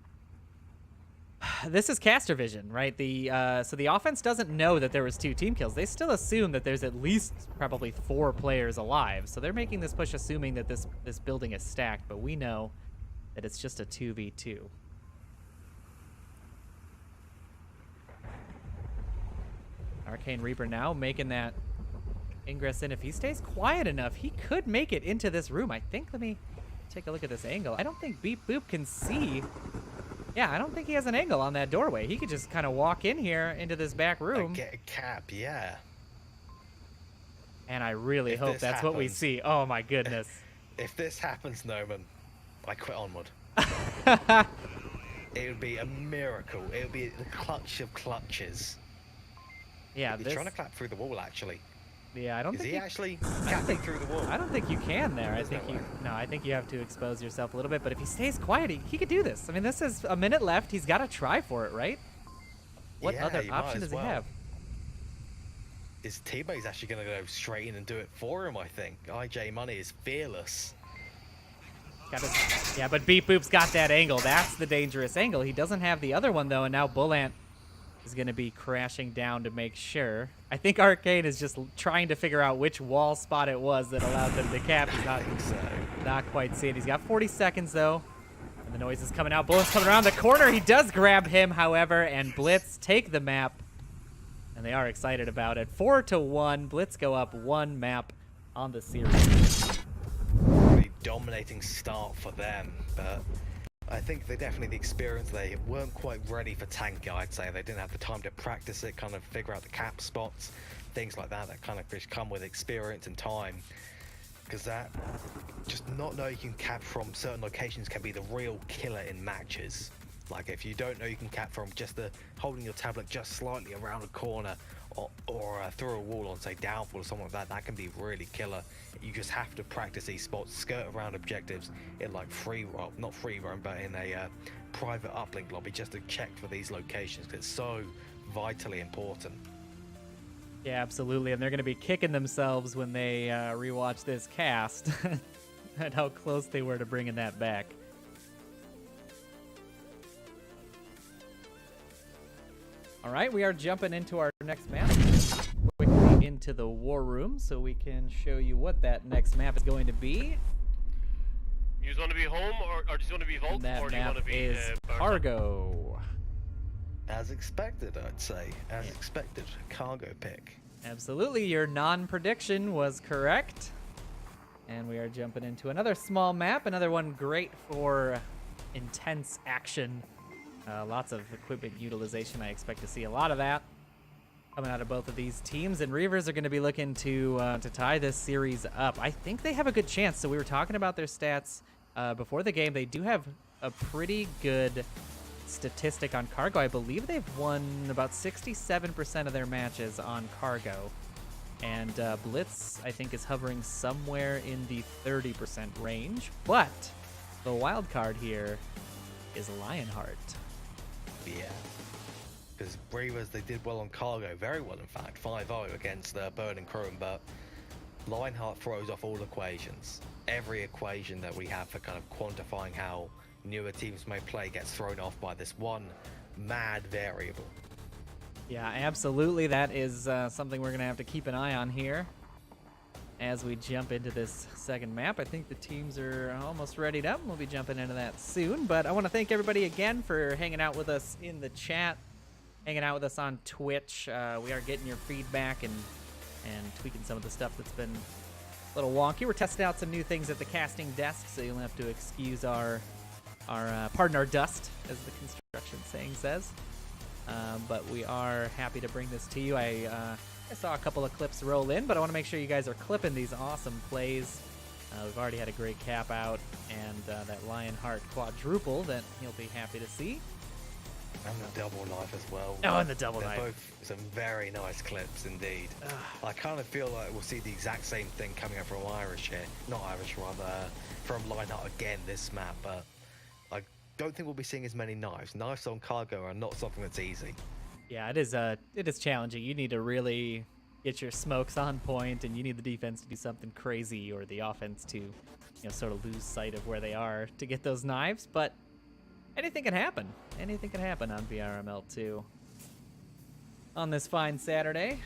this is caster vision, right? So the offense doesn't know that there was 2 team kills. They still assume that there's at least probably 4 players alive. So they're making this push assuming that this building is stacked, but we know that it's just a 2v2. Arcane Reaper now making that ingress in. If he stays quiet enough, he could make it into this room. I think, let me take a look at this angle. I don't think Beep Boop can see. Yeah, I don't think he has an angle on that doorway. He could just kind of walk in here into this back room. Get a cap, yeah. And I really hope that's what we see. Oh my goodness. If this happens, Noman, I quit Onward. It would be a miracle. It would be the clutch of clutches. Yeah, He's trying to clap through the wall, actually. Yeah, I don't think he actually clapping through the wall? I don't think you can there. I think you have to expose yourself a little bit. But if he stays quiet, he could do this. I mean, this is a minute left. He's got to try for it, right? What other option does he have? His teammate's actually going to go straight in and do it for him, I think. IJ Money is fearless. Yeah, but Beep Boop's got that angle. That's the dangerous angle. He doesn't have the other one, though, and now Bullant is going to be crashing down to make sure. I think Arcane is just trying to figure out which wall spot it was that allowed them to cap. He's not quite seeing. He's got 40 seconds, though. And the noise is coming out. Bullet's coming around the corner. He does grab him, however, and Blitz take the map. And they are excited about it. 4-1. Blitz go up 1 map on the series. Really dominating start for them, but I think they definitely the experience. They weren't quite ready for tanking, I'd say. They didn't have the time to practice it, kind of figure out the cap spots, things like that kind of just come with experience and time. Because that, just not knowing you can cap from certain locations can be the real killer in matches. Like if you don't know you can cap from just the holding your tablet just slightly around a corner or through a wall on say downfall or something like that, that can be really killer. You just have to practice these spots, skirt around objectives in like not free roam, but in a private uplink lobby just to check for these locations because it's so vitally important. Yeah, absolutely, and they're going to be kicking themselves when they rewatch this cast and how close they were to bringing that back. All right, we are jumping into our next map. Quickly into the war room so we can show you what that next map is going to be. You just want to be home, or just want to be Vault, And that or do you want map to be is Cargo. As expected, I'd say. As expected, cargo pick. Absolutely, your non-prediction was correct. And we are jumping into another small map, another one great for intense action. Lots of equipment utilization. I expect to see a lot of that coming out of both of these teams. And Reavers are going to be looking to tie this series up. I think they have a good chance. So we were talking about their stats before the game. They do have a pretty good statistic on Cargo. I believe they've won about 67% of their matches on Cargo. And BLITZ, I think, is hovering somewhere in the 30% range. But the wild card here is Lionheart. Yeah, because Reavers, they did well on Cargo, very well in fact, 5-0 against Burning Chrome, but Lionheart throws off all equations. Every equation that we have for kind of quantifying how newer teams may play gets thrown off by this one mad variable. Yeah, absolutely. That is something we're going to have to keep an eye on here as we jump into this second map. I think the teams are almost readied up. We'll be jumping into that soon. But I want to thank everybody again for hanging out with us in the chat, hanging out with us on Twitch. We are getting your feedback and tweaking some of the stuff that's been a little wonky. We're testing out some new things at the casting desk, so you'll have to excuse our pardon our dust, as the construction saying says. But we are happy to bring this to you. I saw a couple of clips roll in, but I want to make sure you guys are clipping these awesome plays. We've already had a great cap out, and that Lionheart quadruple that he'll be happy to see. And the double knife as well. Oh, and the double They're knife. both some very nice clips indeed. I kind of feel like we'll see the exact same thing coming up from Irish here. Not Irish, rather, from Lionheart again this map, but I don't think we'll be seeing as many knives. Knives on Cargo are not something that's easy. Yeah, it is challenging. You need to really get your smokes on point, and you need the defense to do something crazy, or the offense to, sort of lose sight of where they are to get those knives. But anything can happen. Anything can happen on VRML 2 on this fine Saturday.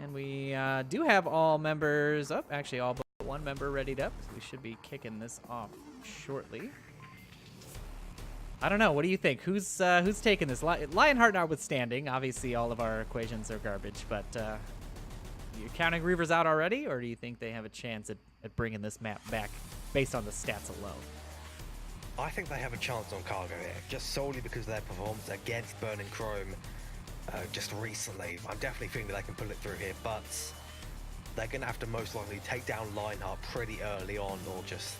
And we do have all members up. Actually, all but one member readied up. So we should be kicking this off shortly. I don't know. What do you think? Who's taking this? Lionheart notwithstanding, obviously all of our equations are garbage, but you counting Reavers out already, or do you think they have a chance at bringing this map back based on the stats alone? I think they have a chance on Cargo here, just solely because of their performance against Burning Chrome just recently. I'm definitely thinking they can pull it through here, but they're going to have to most likely take down Lionheart pretty early on, or just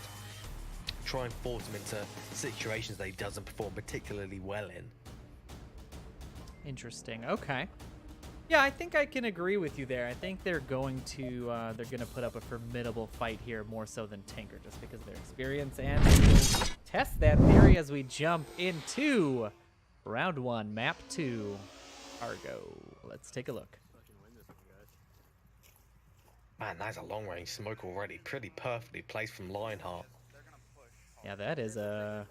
try and force him into situations that he doesn't perform particularly well in. Interesting. Okay. Yeah, I think I can agree with you there. I think they're going to put up a formidable fight here, more so than Tinker, just because of their experience. And we'll test that theory as we jump into round 1, map 2, Cargo. Let's take a look. Man, that's a long-range smoke already. Pretty perfectly placed from Lionheart. Yeah, that is a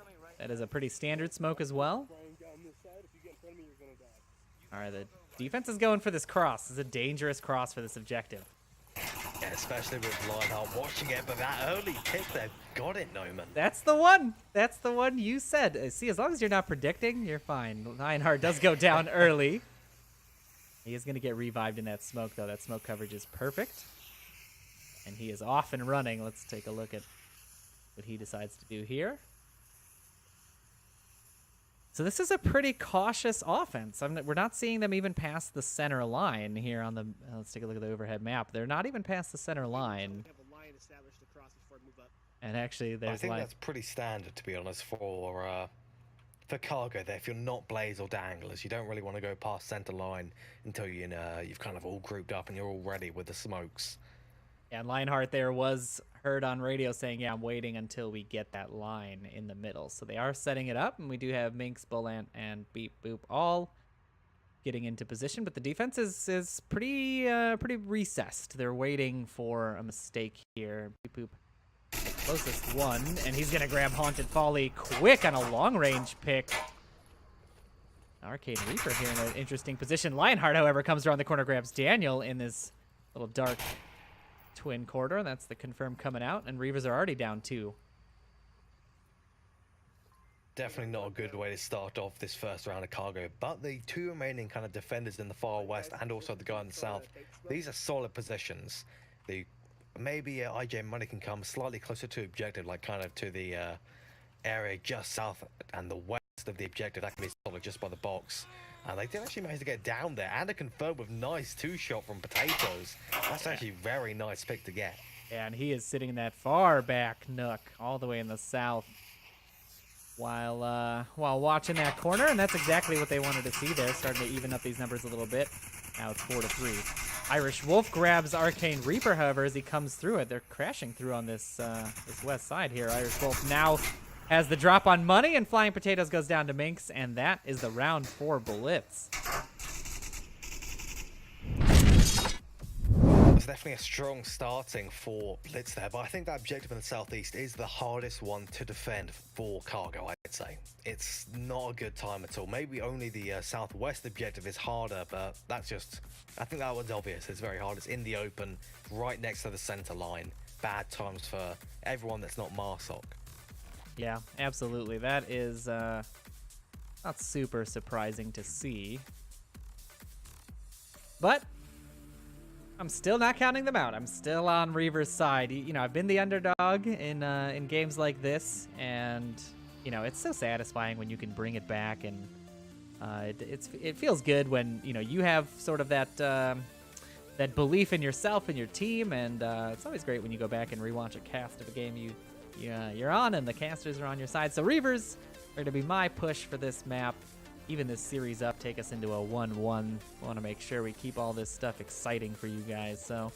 pretty standard smoke as well. All right, the defense is going for this cross. This is a dangerous cross for this objective. Yeah, especially with Lionheart watching it, but that early pick, they've got it, Noman. That's the one. That's the one you said. See, as long as you're not predicting, you're fine. Lionheart does go down early. He is going to get revived in that smoke, though. That smoke coverage is perfect. And he is off and running. Let's take a look at what he decides to do here. So this is a pretty cautious offense. We're not seeing them even past the center line here on the... let's take a look at the overhead map. They're not even past the center line. And actually, there's... I think that's pretty standard, to be honest, for cargo there. If you're not Blaze or Danglers, you don't really want to go past center line until you've kind of all grouped up and you're all ready with the smokes. And Lionheart there was heard on radio saying, yeah, I'm waiting until we get that line in the middle. So they are setting it up, and we do have Minx, Bullant, and Beep Boop all getting into position. But the defense is pretty recessed. They're waiting for a mistake here. Beep Boop, the closest one, and he's going to grab Haunted Folly quick on a long-range pick. Arcane Reaper here in an interesting position. Lionheart, however, comes around the corner, grabs Daniel in this little dark twin corridor. That's the confirm coming out, and Reavers are already down 2. Definitely not a good way to start off this first round of cargo, but the 2 remaining kind of defenders in the far west and also the guy in the south, these are solid positions. Maybe IJ Money can come slightly closer to objective, like kind of to the area just south and the west of the objective. That can be solid just by the box. And they did actually manage to get down there, and a confirm with nice 2-shot from Potatoes. That's actually a very nice pick to get. And he is sitting in that far back nook, all the way in the south, while watching that corner, and that's exactly what they wanted to see there, starting to even up these numbers a little bit. Now it's 4-3. Irish Wolf grabs Arcane Reaper, however, as he comes through it. They're crashing through on this west side here. Irish Wolf now has the drop on Money, and Flying Potatoes goes down to Minx, and that is the round for BLITZ. It's definitely a strong starting for BLITZ there, but I think that objective in the southeast is the hardest one to defend for cargo, I'd say. It's not a good time at all. Maybe only the southwest objective is harder, but that's just... I think that one's obvious. It's very hard. It's in the open, right next to the center line. Bad times for everyone that's not Marsoc. Yeah, absolutely. That is not super surprising to see. But I'm still not counting them out. I'm still on Reavers' side. You know, I've been the underdog in games like this, and you know, it's so satisfying when you can bring it back, and it feels good when you have sort of that that belief in yourself and your team, and it's always great when you go back and rewatch a cast of a game you're on, and the casters are on your side. So Reavers are going to be my push for this map. Even this series up, take us into a 1-1. Want to make sure we keep all this stuff exciting for you guys. So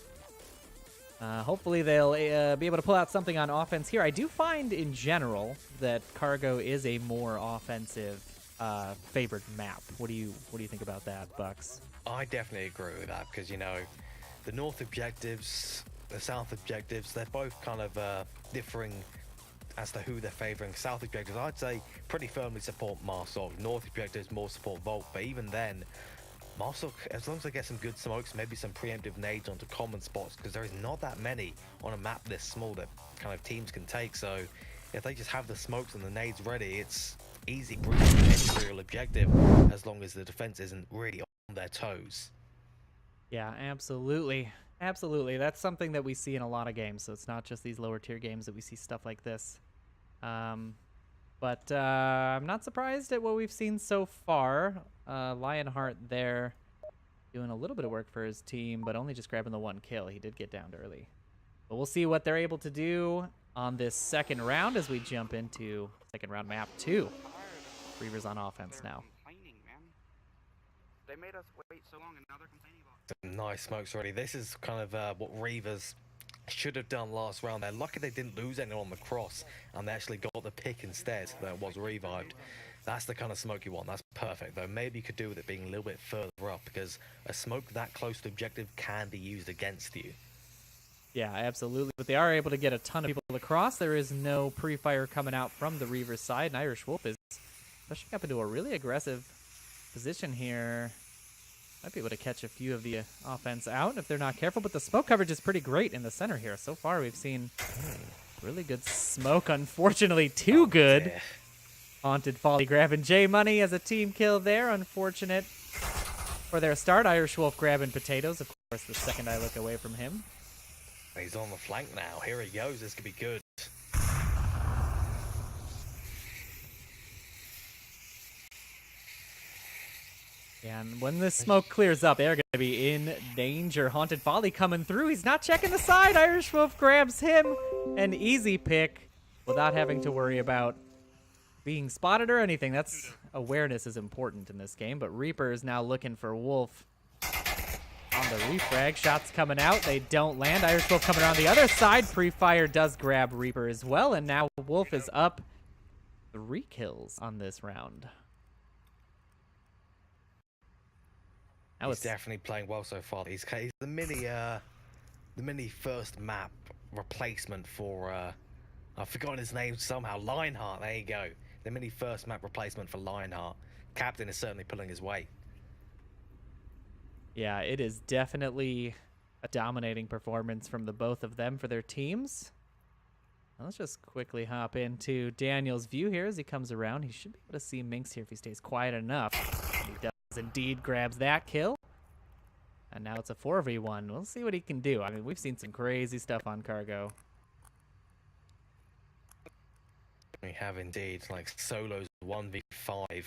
hopefully they'll be able to pull out something on offense here. I do find in general that cargo is a more offensive favored map. What do you think about that, Bucks? I definitely agree with that, because the north objectives, the south objectives, they're both kind of differing as to who they're favoring. South objectives, I'd say, pretty firmly support Marsoc. North objectives more support Volt, but even then, Marsoc, as long as they get some good smokes, maybe some preemptive nades onto common spots, because there is not that many on a map this small that kind of teams can take. So if they just have the smokes and the nades ready, it's easy breathing any real objective, as long as the defense isn't really on their toes. Yeah, absolutely. Absolutely. That's something that we see in a lot of games, so it's not just these lower tier games that we see stuff like this. But I'm not surprised at what we've seen so far. Lionheart there doing a little bit of work for his team, but only just grabbing the 1 kill. He did get downed early. But we'll see what they're able to do on this second round as we jump into second round map 2. Reavers on offense now. They made us wait so long, and now they're complaining about Some nice smokes already. This is kind of what Reavers should have done last round. They're lucky they didn't lose anyone on the cross, and they actually got the pick instead that was revived. That's the kind of smoke you want. That's perfect, though. Maybe you could do with it being a little bit further up, because a smoke that close to objective can be used against you. Yeah, absolutely. But they are able to get a ton of people across. There is no pre-fire coming out from the Reavers side, and Irish Wolf is pushing up into a really aggressive position here. Might be able to catch a few of the offense out if they're not careful, but the smoke coverage is pretty great in the center here. So far, we've seen really good smoke. Unfortunately, too good. Yeah. Haunted Folly grabbing J-Money as a team kill there. Unfortunate for their start. Irish Wolf grabbing Potatoes. Of course, the second I look away from him. He's on the flank now. Here he goes. This could be good. Yeah, and when this smoke clears up, they're going to be in danger. Haunted Folly coming through. He's not checking the side. Irish Wolf grabs him. An easy pick without having to worry about being spotted or anything. That's awareness is important in this game, but Reaper is now looking for Wolf on the refrag. Shots coming out. They don't land. Irish Wolf coming around the other side. Pre-fire does grab Reaper as well, and now Wolf is up 3 kills on this round. He's definitely playing well so far. He's the mini first map replacement for I've forgotten his name somehow. Lionheart. There you go. The mini first map replacement for Lionheart. Captain is certainly pulling his weight. Yeah, it is definitely a dominating performance from the both of them for their teams. Now let's just quickly hop into Daniel's view here as he comes around. He should be able to see Minx here if he stays quiet enough. He does indeed, grabs that kill. And now it's a 4v1. We'll see what he can do. I mean, we've seen some crazy stuff on Cargo. We have indeed, like solos 1v5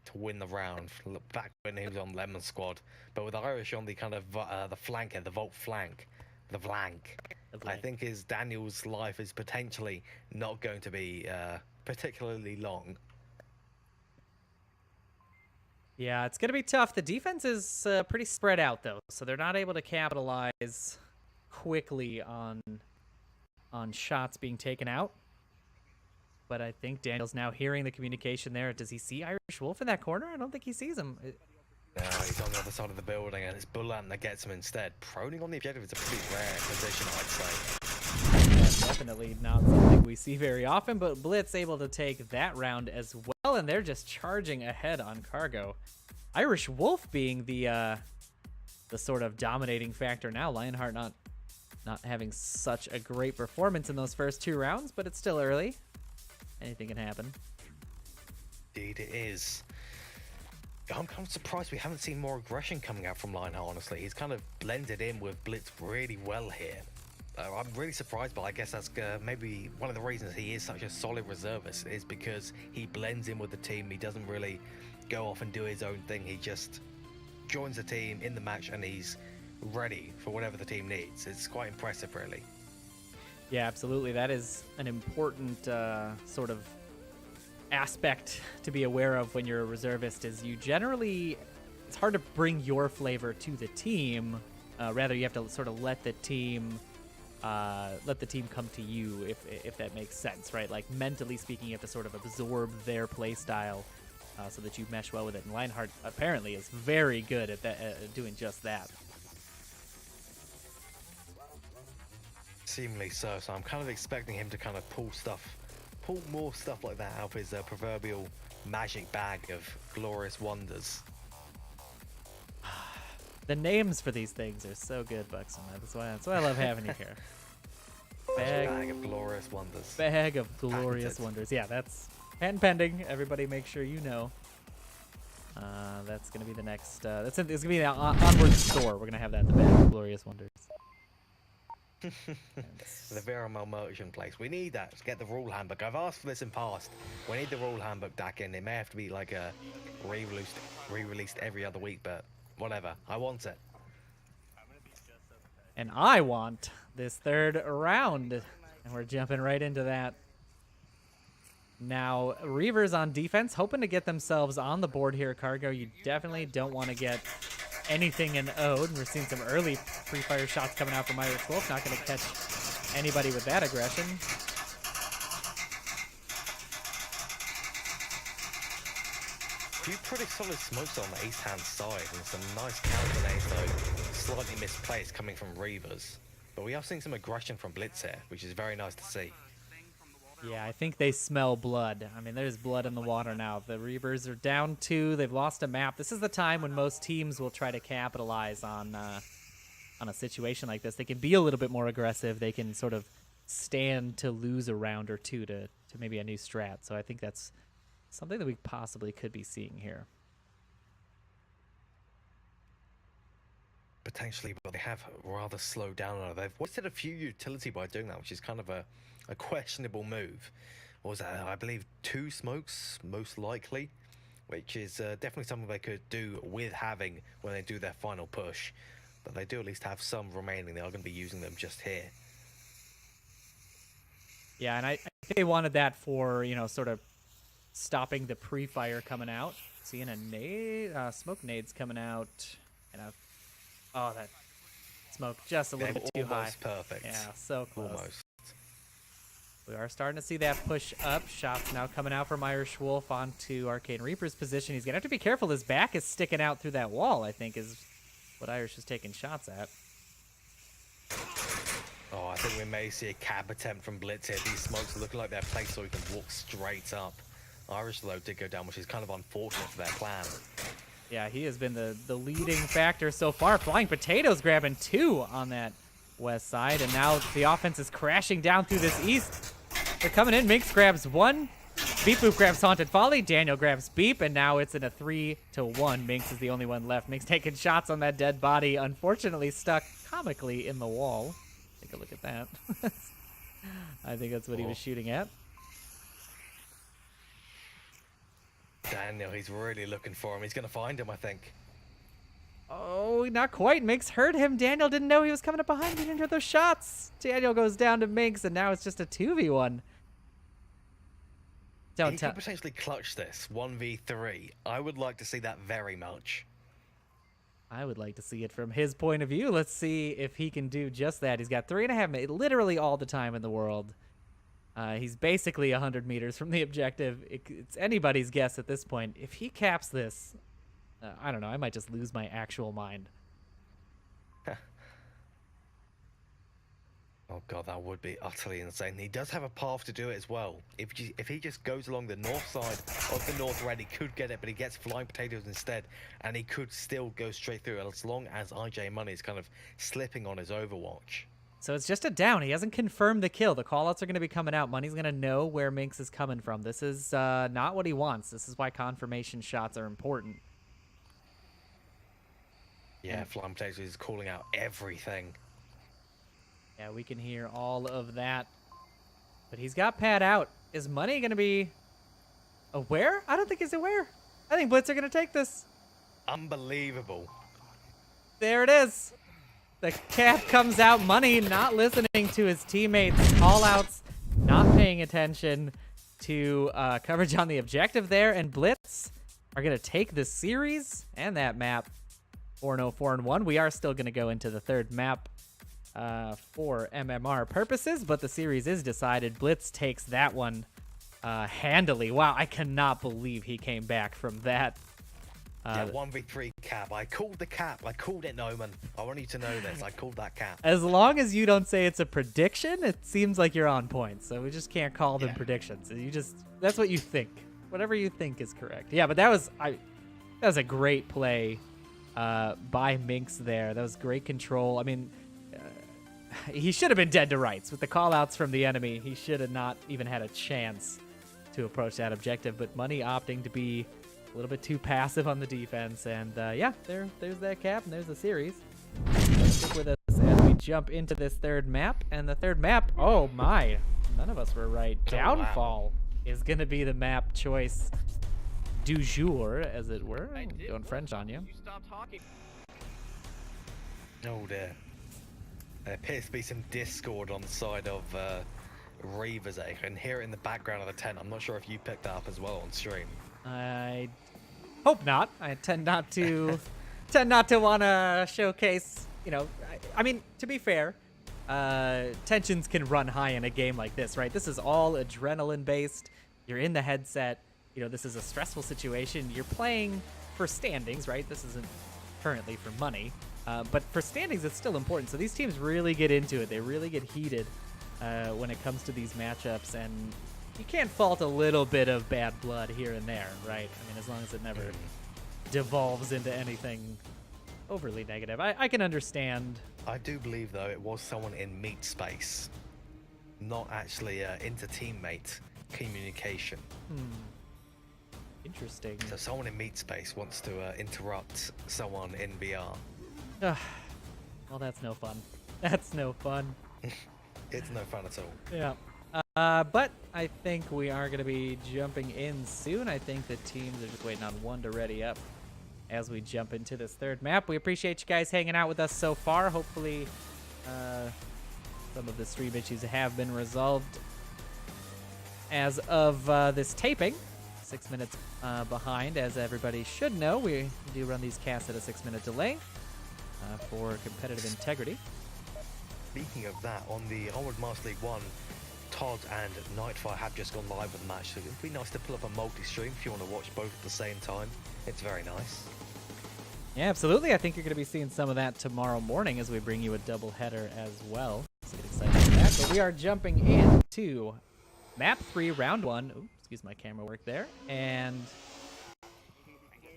to win the round. Look back when he was on Lemon Squad, but with Irish on the kind of the flank and the Vault flank, the flank. I think Daniel's life is potentially not going to be particularly long. Yeah, it's going to be tough. The defense is pretty spread out, though, so they're not able to capitalize quickly on shots being taken out. But I think Daniel's now hearing the communication there. Does he see Irish Wolf in that corner? I don't think he sees him. No, he's on the other side of the building, and it's Bullan that gets him instead. Proning on the objective is a pretty rare position, I'd say. Yeah, definitely not something we see very often, but BLITZ able to take that round as well, and they're just charging ahead on Cargo. Irish Wolf being the sort of dominating factor now. Lionheart not having such a great performance in those first 2 rounds, but it's still early. Anything can happen. Indeed it is. I'm kind of surprised we haven't seen more aggression coming out from Lionheart, honestly. He's kind of blended in with BLITZ really well here. I'm really surprised, but I guess that's maybe one of the reasons he is such a solid reservist is because he blends in with the team. He doesn't really go off and do his own thing. He just joins the team in the match and he's ready for whatever the team needs. It's quite impressive, really. Yeah, absolutely. That is an important sort of aspect to be aware of when you're a reservist is you generally, it's hard to bring your flavor to the team. Rather, you have to sort of let the team come to you, if that makes sense, right? Like mentally speaking, you have to sort of absorb their play style so that you mesh well with it. And Lionheart apparently is very good at that, doing just that. Seemingly so. So I'm kind of expecting him to kind of pull more stuff like that out of his proverbial magic bag of glorious wonders. The names for these things are so good, Buxton. That's why I love having you here. Bag of glorious wonders. Bag of glorious wonders. Yeah, that's patent pending. Everybody make sure you know. That's going to be the next... it's going to be the Onward store. We're going to have that in the Bag of Glorious Wonders. The VRML merch in place. We need that to get the rule handbook. I've asked for this in past. We need the rule handbook back in. It may have to be like a re-released every other week, but whatever. I want it. And I want this 3rd round. And we're jumping right into that. Now, Reavers on defense, hoping to get themselves on the board here, Cargo. You definitely don't want to get anything in Ode. We're seeing some early pre-fire shots coming out from Irish Wolf. Not going to catch anybody with that aggression. Few pretty solid smokes on the east-hand side and some nice counter-names, though slightly misplaced coming from Reavers. But we are seeing some aggression from BLITZ here, which is very nice to see. Yeah, I think they smell blood. I mean, there's blood in the water now. The Reavers are down 2. They've lost a map. This is the time when most teams will try to capitalize on a situation like this. They can be a little bit more aggressive. They can sort of stand to lose a round or 2 to maybe a new strat. So I think that's something that we possibly could be seeing here. potentially, but they have rather slowed down on it. They've wasted a few utility by doing that, which is kind of a questionable move. What was that? I believe 2 smokes, most likely, which is definitely something they could do with having when they do their final push. But they do at least have some remaining. They are going to be using them just here. Yeah, and I think they wanted that for, you know, sort of stopping the pre-fire coming out. Seeing a nade, smoke nades coming out, and oh, that smoke just a little bit too high. Almost perfect. Yeah, so close. Almost. We are starting to see that push up. Shots now coming out from Irish Wolf onto Arcane Reaper's position. He's going to have to be careful. His back is sticking out through that wall, I think, is what Irish is taking shots at. Oh, I think we may see a cab attempt from Blitz here. These smokes are looking like they're placed so he can walk straight up. Irish, though, did go down, which is kind of unfortunate for their plan. Yeah, he has been the leading factor so far. Flying Potatoes grabbing 2 on that west side, and now the offense is crashing down through this east. They're coming in. Minx grabs 1. Beep Boop grabs Haunted Folly. Daniel grabs Beep, and now it's in a 3-1. Minx is the only one left. Minx taking shots on that dead body, unfortunately stuck comically in the wall. Take a look at that. I think that's what he was shooting at. Daniel, he's really looking for him. He's going to find him, I think. Oh, not quite. Minx heard him. Daniel didn't know he was coming up behind. He didn't hear those shots. Daniel goes down to Minx, and now it's just a 2v1. He could potentially clutch this 1v3. I would like to see that very much. I would like to see it from his point of view. Let's see if he can do just that. He's got 3.5 minutes, literally all the time in the world. He's basically 100 meters from the objective. It's anybody's guess at this point. If he caps this, I don't know. I might just lose my actual mind. Oh god, that would be utterly insane. He does have a path to do it as well. If he just goes along the north side of the north red, he could get it, but he gets Flying Potatoes instead, and he could still go straight through as long as IJ Money is kind of slipping on his Overwatch. So it's just a down. He hasn't confirmed the kill. The callouts are going to be coming out. Money's going to know where Minx is coming from. This is not what he wants. This is why confirmation shots are important. Yeah, Flying Potatoes is calling out everything. Yeah, we can hear all of that. But he's got Pad out. Is Money going to be aware? I don't think he's aware. I think Blitz are going to take this. Unbelievable. There it is. The cap comes out. Money not listening to his teammates' call-outs, not paying attention to coverage on the objective there. And Blitz are going to take this series and that map 4-0, 4-1. We are still going to go into the third map for MMR purposes, but the series is decided. Blitz takes that one handily. Wow, I cannot believe he came back from that. Yeah, 1v3 cap. I called the cap. I called it, Noman. I want you to know this. I called that cap. As long as you don't say it's a prediction, it seems like you're on point. So we just can't call them predictions. That's what you think. Whatever you think is correct. Yeah, but that was a great play by Minx there. That was great control. I mean, he should have been dead to rights with the call-outs from the enemy. He should have not even had a chance to approach that objective, but Money opting to be a little bit too passive on the defense. And yeah, there's that cap, and there's the series. Stick with us as we jump into this third map. And the third map, oh my, none of us were right. Downfall is going to be the map choice du jour, as it were. I'm going French on you. Oh dear. There appears to be some discord on the side of Reavers. I can hear it in the background of the tent. I'm not sure if you picked that up as well on stream. I hope not. I tend not to want to showcase, you know, I mean, to be fair, tensions can run high in a game like this, right? This is all adrenaline based. You're in the headset. You know, this is a stressful situation. You're playing for standings, right? This isn't currently for money. But for standings, it's still important. So these teams really get into it. They really get heated when it comes to these matchups. And you can't fault a little bit of bad blood here and there, right? I mean, as long as it never devolves into anything overly negative. I can understand. I do believe, though, it was someone in meat space, not actually inter-teammate communication. Interesting. So someone in meat space wants to interrupt someone in VR. Well, that's no fun. That's no fun. It's no fun at all. Yeah. But I think we are going to be jumping in soon. I think the teams are just waiting on one to ready up as we jump into this third map. We appreciate you guys hanging out with us so far. Hopefully, some of the stream issues have been resolved as of this taping. 6 minutes behind, as everybody should know. We do run these casts at a 6-minute delay for competitive integrity. Speaking of that, on the Onward Master League 1, Todd and Nightfire have just gone live with the match, so it'd be nice to pull up a multi-stream if you want to watch both at the same time. It's very nice. Yeah, absolutely. I think you're going to be seeing some of that tomorrow morning as we bring you a double header as well. So get excited for that. But we are jumping into map 3, round 1. Oops, excuse my camera work there. And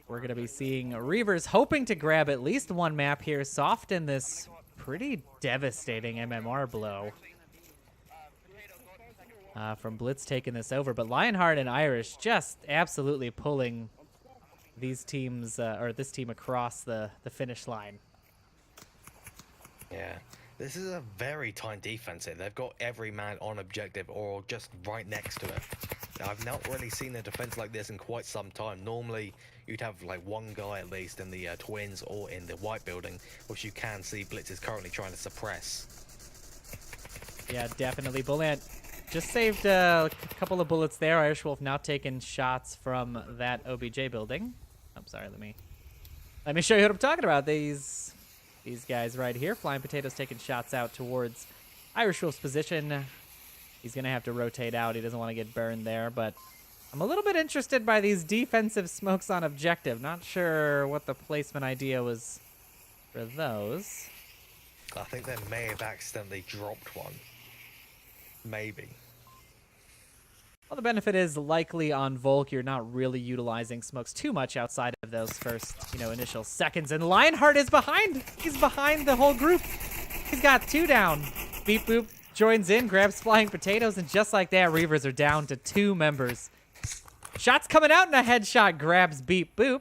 we're going to be seeing Reavers hoping to grab at least one map here, soft in this pretty devastating MMR blow. From BLITZ taking this over, but Lionheart and Irish just absolutely pulling these teams, or this team across the finish line. Yeah, this is a very tight defense here. They've got every man on objective or just right next to it. Now, I've not really seen a defense like this in quite some time. Normally, you'd have like one guy at least in the Twins or in the White Building, which you can see BLITZ is currently trying to suppress. Yeah, definitely. Bullet just saved a couple of bullets there. Irish Wolf now taking shots from that OBJ building. I'm sorry, let me show you what I'm talking about. These guys right here. Flying Potatoes taking shots out towards Irish Wolf's position. He's going to have to rotate out. He doesn't want to get burned there, but I'm a little bit interested by these defensive smokes on objective. Not sure what the placement idea was for those. I think they may have accidentally dropped one. Maybe. Well, the benefit is likely on Volk, you're not really utilizing smokes too much outside of those first, initial seconds. And Lionheart is behind. He's behind the whole group. He's got 2 down. Beep Boop joins in, grabs Flying Potatoes, and just like that, Reavers are down to 2 members. Shots coming out, and a headshot grabs Beep Boop.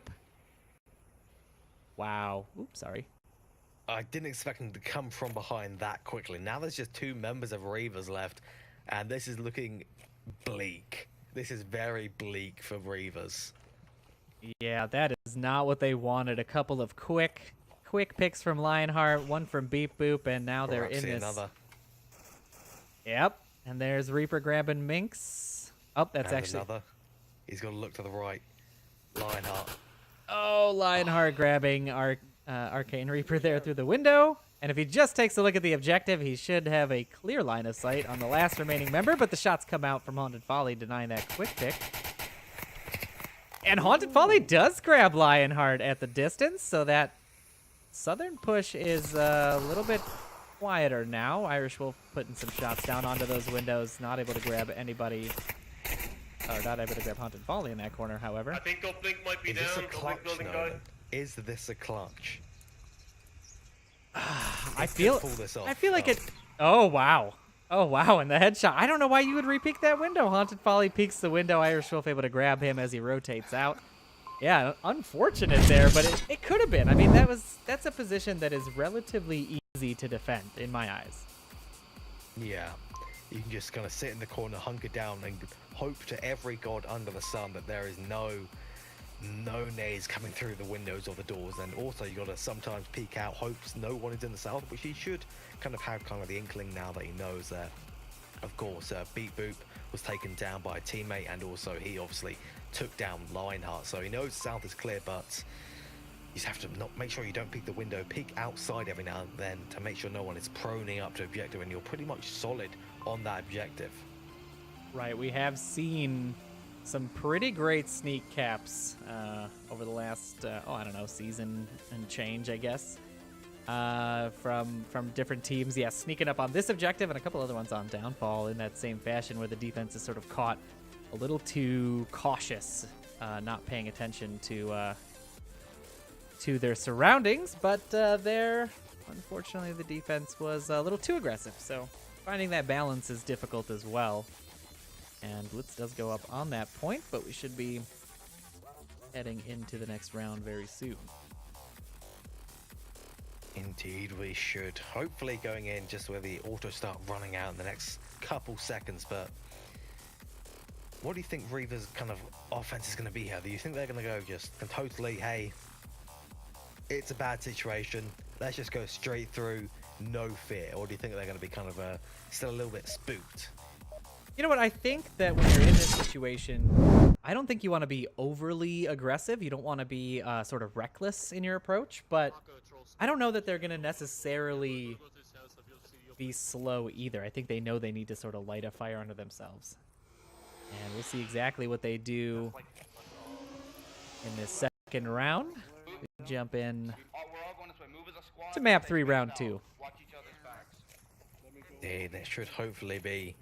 Wow. Oops, sorry. I didn't expect him to come from behind that quickly. Now there's just 2 members of Reavers left, and this is looking bleak. This is very bleak for Reavers. Yeah, that is not what they wanted. A couple of quick picks from Lionheart, one from Beep Boop, and now they're in this. Another. Yep, and there's Reaper grabbing Minx. Oh, that's And actually another. He's got to look to the right. Lionheart. Oh, Lionheart grabbing Arcane Reaper there through the window. And if he just takes a look at the objective, he should have a clear line of sight on the last remaining member, but the shots come out from Haunted Folly, denying that quick pick. And Haunted Folly does grab Lionheart at the distance, so that southern push is a little bit quieter now. Irish Wolf putting some shots down onto those windows, not able to grab anybody. Or not able to grab Haunted Folly in that corner, however. I think Uplink might be Is this down. a clutch, Uplink building guy. Nolan? Is this a clutch? I feel pull this off. like it. Oh wow. Oh wow, and the headshot. I don't know why you would re-peek that window. Haunted Folly peeks the window. Irish Wolf able to grab him as he rotates out. Yeah, unfortunate there, but it could have been. I mean, that's a position that is relatively easy to defend in my eyes. Yeah. You can just kind of sit in the corner, hunker down, and hope to every god under the sun that there is no nades coming through the windows or the doors. And also you got to sometimes peek out, hopes no one is in the south, which he should kind of have the inkling now that he knows that. Of course, Beep Boop was taken down by a teammate, and also he obviously took down Lionheart, so he knows south is clear, but you just have to not make sure you don't peek the window, peek outside every now and then to make sure no one is proning up to objective, and you're pretty much solid on that objective. Right, we have seen some pretty great sneak caps over the last, I don't know, season and change, I guess, from different teams. Yeah, sneaking up on this objective and a couple other ones on Downfall in that same fashion, where the defense is sort of caught a little too cautious, not paying attention to their surroundings. But there, unfortunately, the defense was a little too aggressive. So finding that balance is difficult as well. And BLITZ does go up on that point, but we should be heading into the next round very soon. Indeed, we should. Hopefully going in just where the auto start running out in the next couple seconds, but what do you think Reavers' kind of offense is going to be here? Do you think they're going to go just totally, hey, it's a bad situation, let's just go straight through, no fear? Or do you think they're going to be kind of still a little bit spooked? You know what? I think that when you're in this situation, I don't think you want to be overly aggressive. You don't want to be sort of reckless in your approach, but I don't know that they're going to necessarily be slow either. I think they know they need to sort of light a fire under themselves. And we'll see exactly what they do in this second round. We jump in to map 3, round 2. And it should hopefully be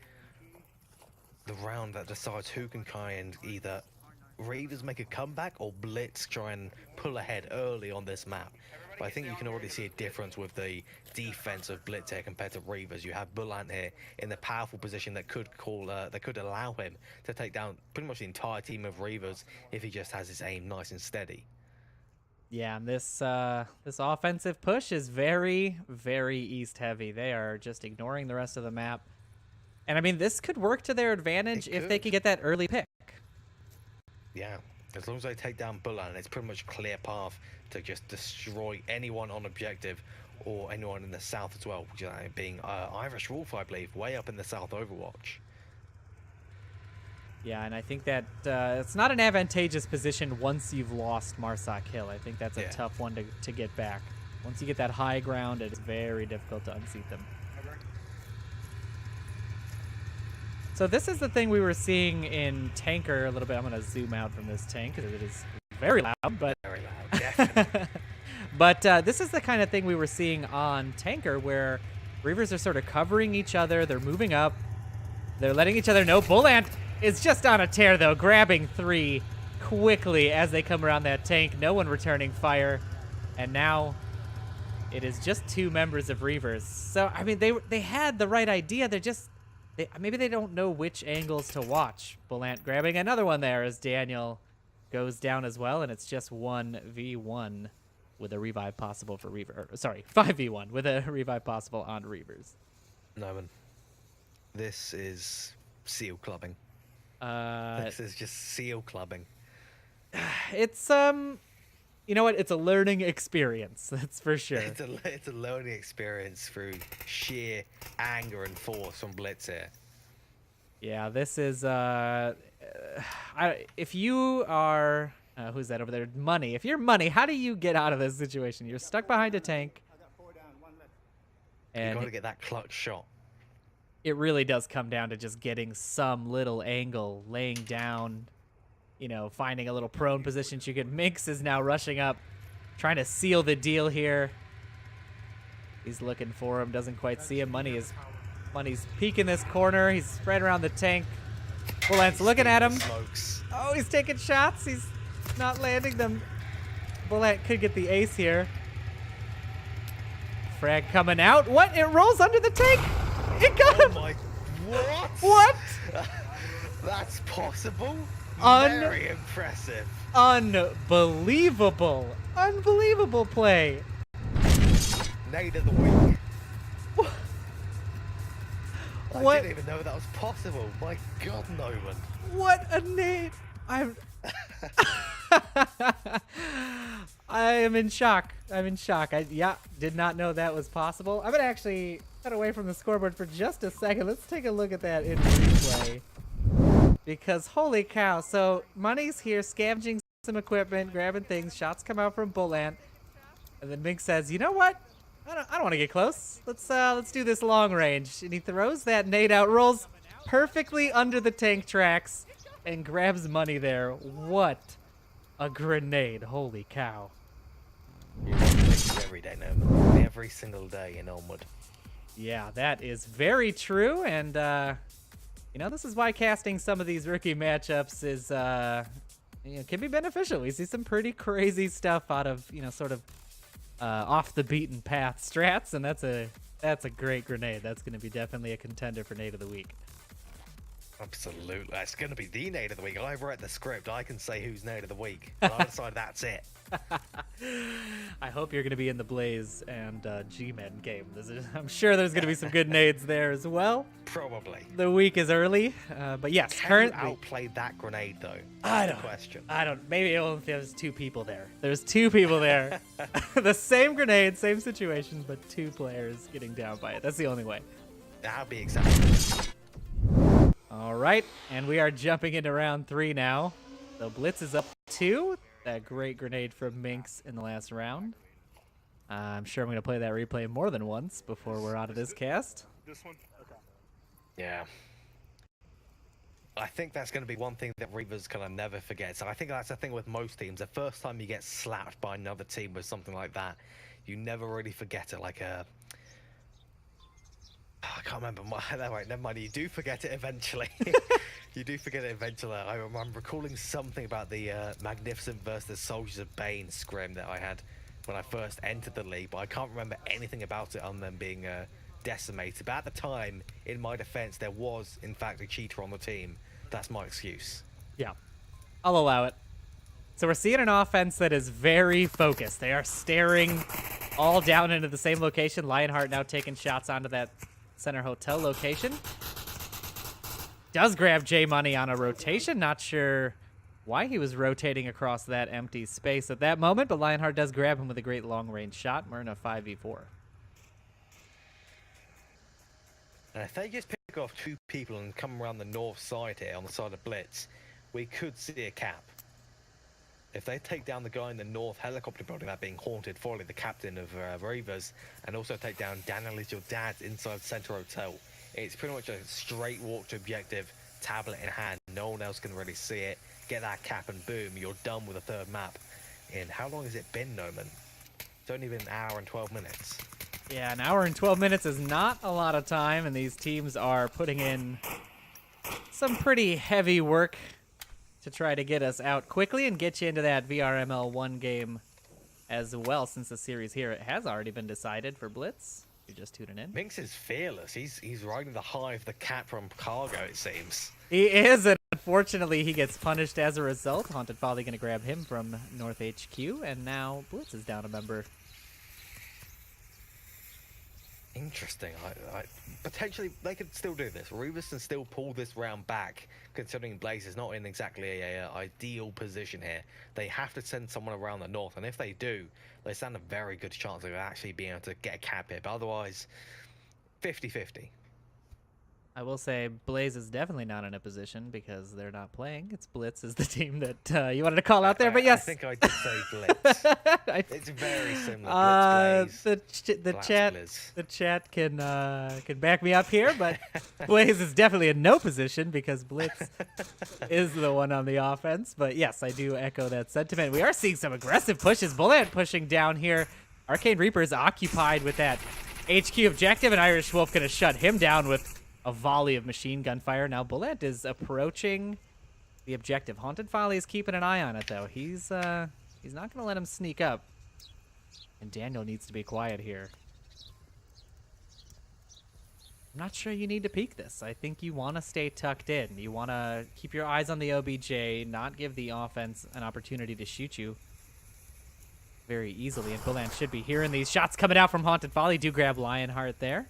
the round that decides who can kind of either Reavers make a comeback or BLITZ try and pull ahead early on this map. But I think you can already see a difference with the defense of BLITZ here compared to Reavers. You have Bullant here in the powerful position that could allow him to take down pretty much the entire team of Reavers if he just has his aim nice and steady. Yeah, and this offensive push is very, very east heavy. They are just ignoring the rest of the map. And I mean, this could work to their advantage if they can get that early pick. Yeah, as long as they take down Bullant, it's pretty much a clear path to just destroy anyone on objective or anyone in the south as well, which being Irish Wolf, I believe, way up in the south Overwatch. Yeah, and I think that it's not an advantageous position once you've lost Marsoc Hill. I think that's a tough one to get back. Once you get that high ground, it's very difficult to unseat them. So this is the thing we were seeing in Tanker a little bit. I'm going to zoom out from this tank because it is very loud. But Very loud, definitely. but this is the kind of thing we were seeing on Tanker where Reavers are sort of covering each other. They're moving up. They're letting each other know. Bullant is just on a tear, though, grabbing 3 quickly as they come around that tank. No one returning fire. And now it is just 2 members of Reavers. So, I mean, they had the right idea. They're just... maybe they don't know which angles to watch. Bullant grabbing another one there as Daniel goes down as well, and it's just 1v1 with a revive possible for Reavers. Sorry, 5v1 with a revive possible on Reavers. No, man. This is seal clubbing. This is just seal clubbing. It's you know what? It's a learning experience. That's for sure. It's a learning experience through sheer anger and force from BLITZ here. Yeah, this is if you are who's that over there? Money. If you're Money, how do you get out of this situation? You're stuck behind a tank. You got to get that clutch shot. It really does come down to just getting some little angle, laying down, you know, finding a little prone position you can. Minx is now rushing up, trying to seal the deal here. He's looking for him, doesn't quite see him. Money's peeking this corner. He's spread around the tank. Bullant's looking at him. Smokes. Oh, he's taking shots. He's not landing them. Bullant could get the ace here. Frag coming out. What? It rolls under the tank. It got him. Oh my, what? What? That's possible? Very impressive. Unbelievable. Unbelievable play. Nade of the week. What? I didn't even know that was possible. My God, Nolan. What a nade. I am in shock. I'm in shock. I did not know that was possible. I'm going to actually cut away from the scoreboard for just a second. Let's take a look at that in replay. Because holy cow. So Money's here scavenging some equipment, grabbing things. Shots come out from Bullant. And then Mink says, you know what? I don't want to get close. Let's do this long range. And he throws that nade out, rolls perfectly under the tank tracks, and grabs Money there. What a grenade. Holy cow. Every day, Nolan. Every single day in Onward. Yeah, that is very true. And, you know, this is why casting some of these rookie matchups is, you know, can be beneficial. We see some pretty crazy stuff out of, you know, sort of off the beaten path strats, and that's a great grenade. That's going to be definitely a contender for Nade of the Week. Absolutely. It's going to be the nade of the week. I read the script. I can say who's nade of the week. And I decide that's it. I hope you're going to be in the Blaze and G-Men game. I'm sure there's going to be some good nades there as well. Probably. The week is early, but yes, Can currently. you outplay that grenade, though? I That's don't. the question. I don't. Maybe there's two people there. There's two people there. The same grenade, same situation, but two players getting down by it. That's the only way. That would be acceptable. All right, and we are jumping into round 3 now. The Blitz is up 2. That great grenade from Minx in the last round. I'm sure I'm going to play that replay more than once before we're out of this cast. This one? Okay. Yeah. I think that's going to be one thing that Reavers kind of never forgets. I think that's the thing with most teams. The first time you get slapped by another team with something like that, you never really forget it. Like a... I can't remember. Right, never mind. You do forget it eventually. You do forget it eventually. I'm recalling something about the Magnificent versus Soldiers of Bane scrim that I had when I first entered the league, but I can't remember anything about it other than being decimated. But at the time, in my defense, there was, in fact, a cheater on the team. That's my excuse. Yeah, I'll allow it. So we're seeing an offense that is very focused. They are staring all down into the same location. Lionheart now taking shots onto that center hotel location. Does grab J-Money on a rotation. Not sure why he was rotating across that empty space at that moment, but Lionheart does grab him with a great long-range shot. We're in a 5v4. And if they just pick off 2 people and come around the north side here, on the side of Blitz, we could see a cap. If they take down the guy in the north helicopter building, that being Haunted, Foley, the captain of Reavers, and also take down Daniel is your dad inside Center Hotel, it's pretty much a straight walk to objective, tablet in hand. No one else can really see it. Get that cap and boom, you're done with the 3rd map. In how long has it been, Noman? It's only been an hour and 12 minutes. Yeah, an hour and 12 minutes is not a lot of time, and these teams are putting in some pretty heavy work to try to get us out quickly and get you into that VRML 1 game as well, since the series here has already been decided for Blitz. You're just tuning in. Minx is fearless. He's riding the high of the cap from cargo, it seems. He is, and unfortunately he gets punished as a result. Haunted Folly going to grab him from North HQ, and now Blitz is down a member. Interesting. Potentially, they could still do this. Reavers can still pull this round back, considering Blaze is not in exactly a ideal position here. They have to send someone around the north, and if they do, they stand a very good chance of actually being able to get a cap here. But otherwise, 50-50. I will say Blaze is definitely not in a position because they're not playing. It's Blitz is the team that you wanted to call out there, but yes. I think I did say Blitz. It's very similar. Blitz, Blaze, the chat can back me up here, but Blaze is definitely in no position because Blitz is the one on the offense. But yes, I do echo that sentiment. We are seeing some aggressive pushes. Bullet pushing down here. Arcane Reaper is occupied with that HQ objective, and Irish Wolf going to shut him down with a volley of machine gun fire. Now Bullet is approaching the objective. Haunted Folly is keeping an eye on it, though. He's not going to let him sneak up. And Daniel needs to be quiet here. I'm not sure you need to peek this. I think you want to stay tucked in. You want to keep your eyes on the OBJ, not give the offense an opportunity to shoot you very easily. And Bullet should be hearing these shots coming out from Haunted Folly. Do grab Lionheart there.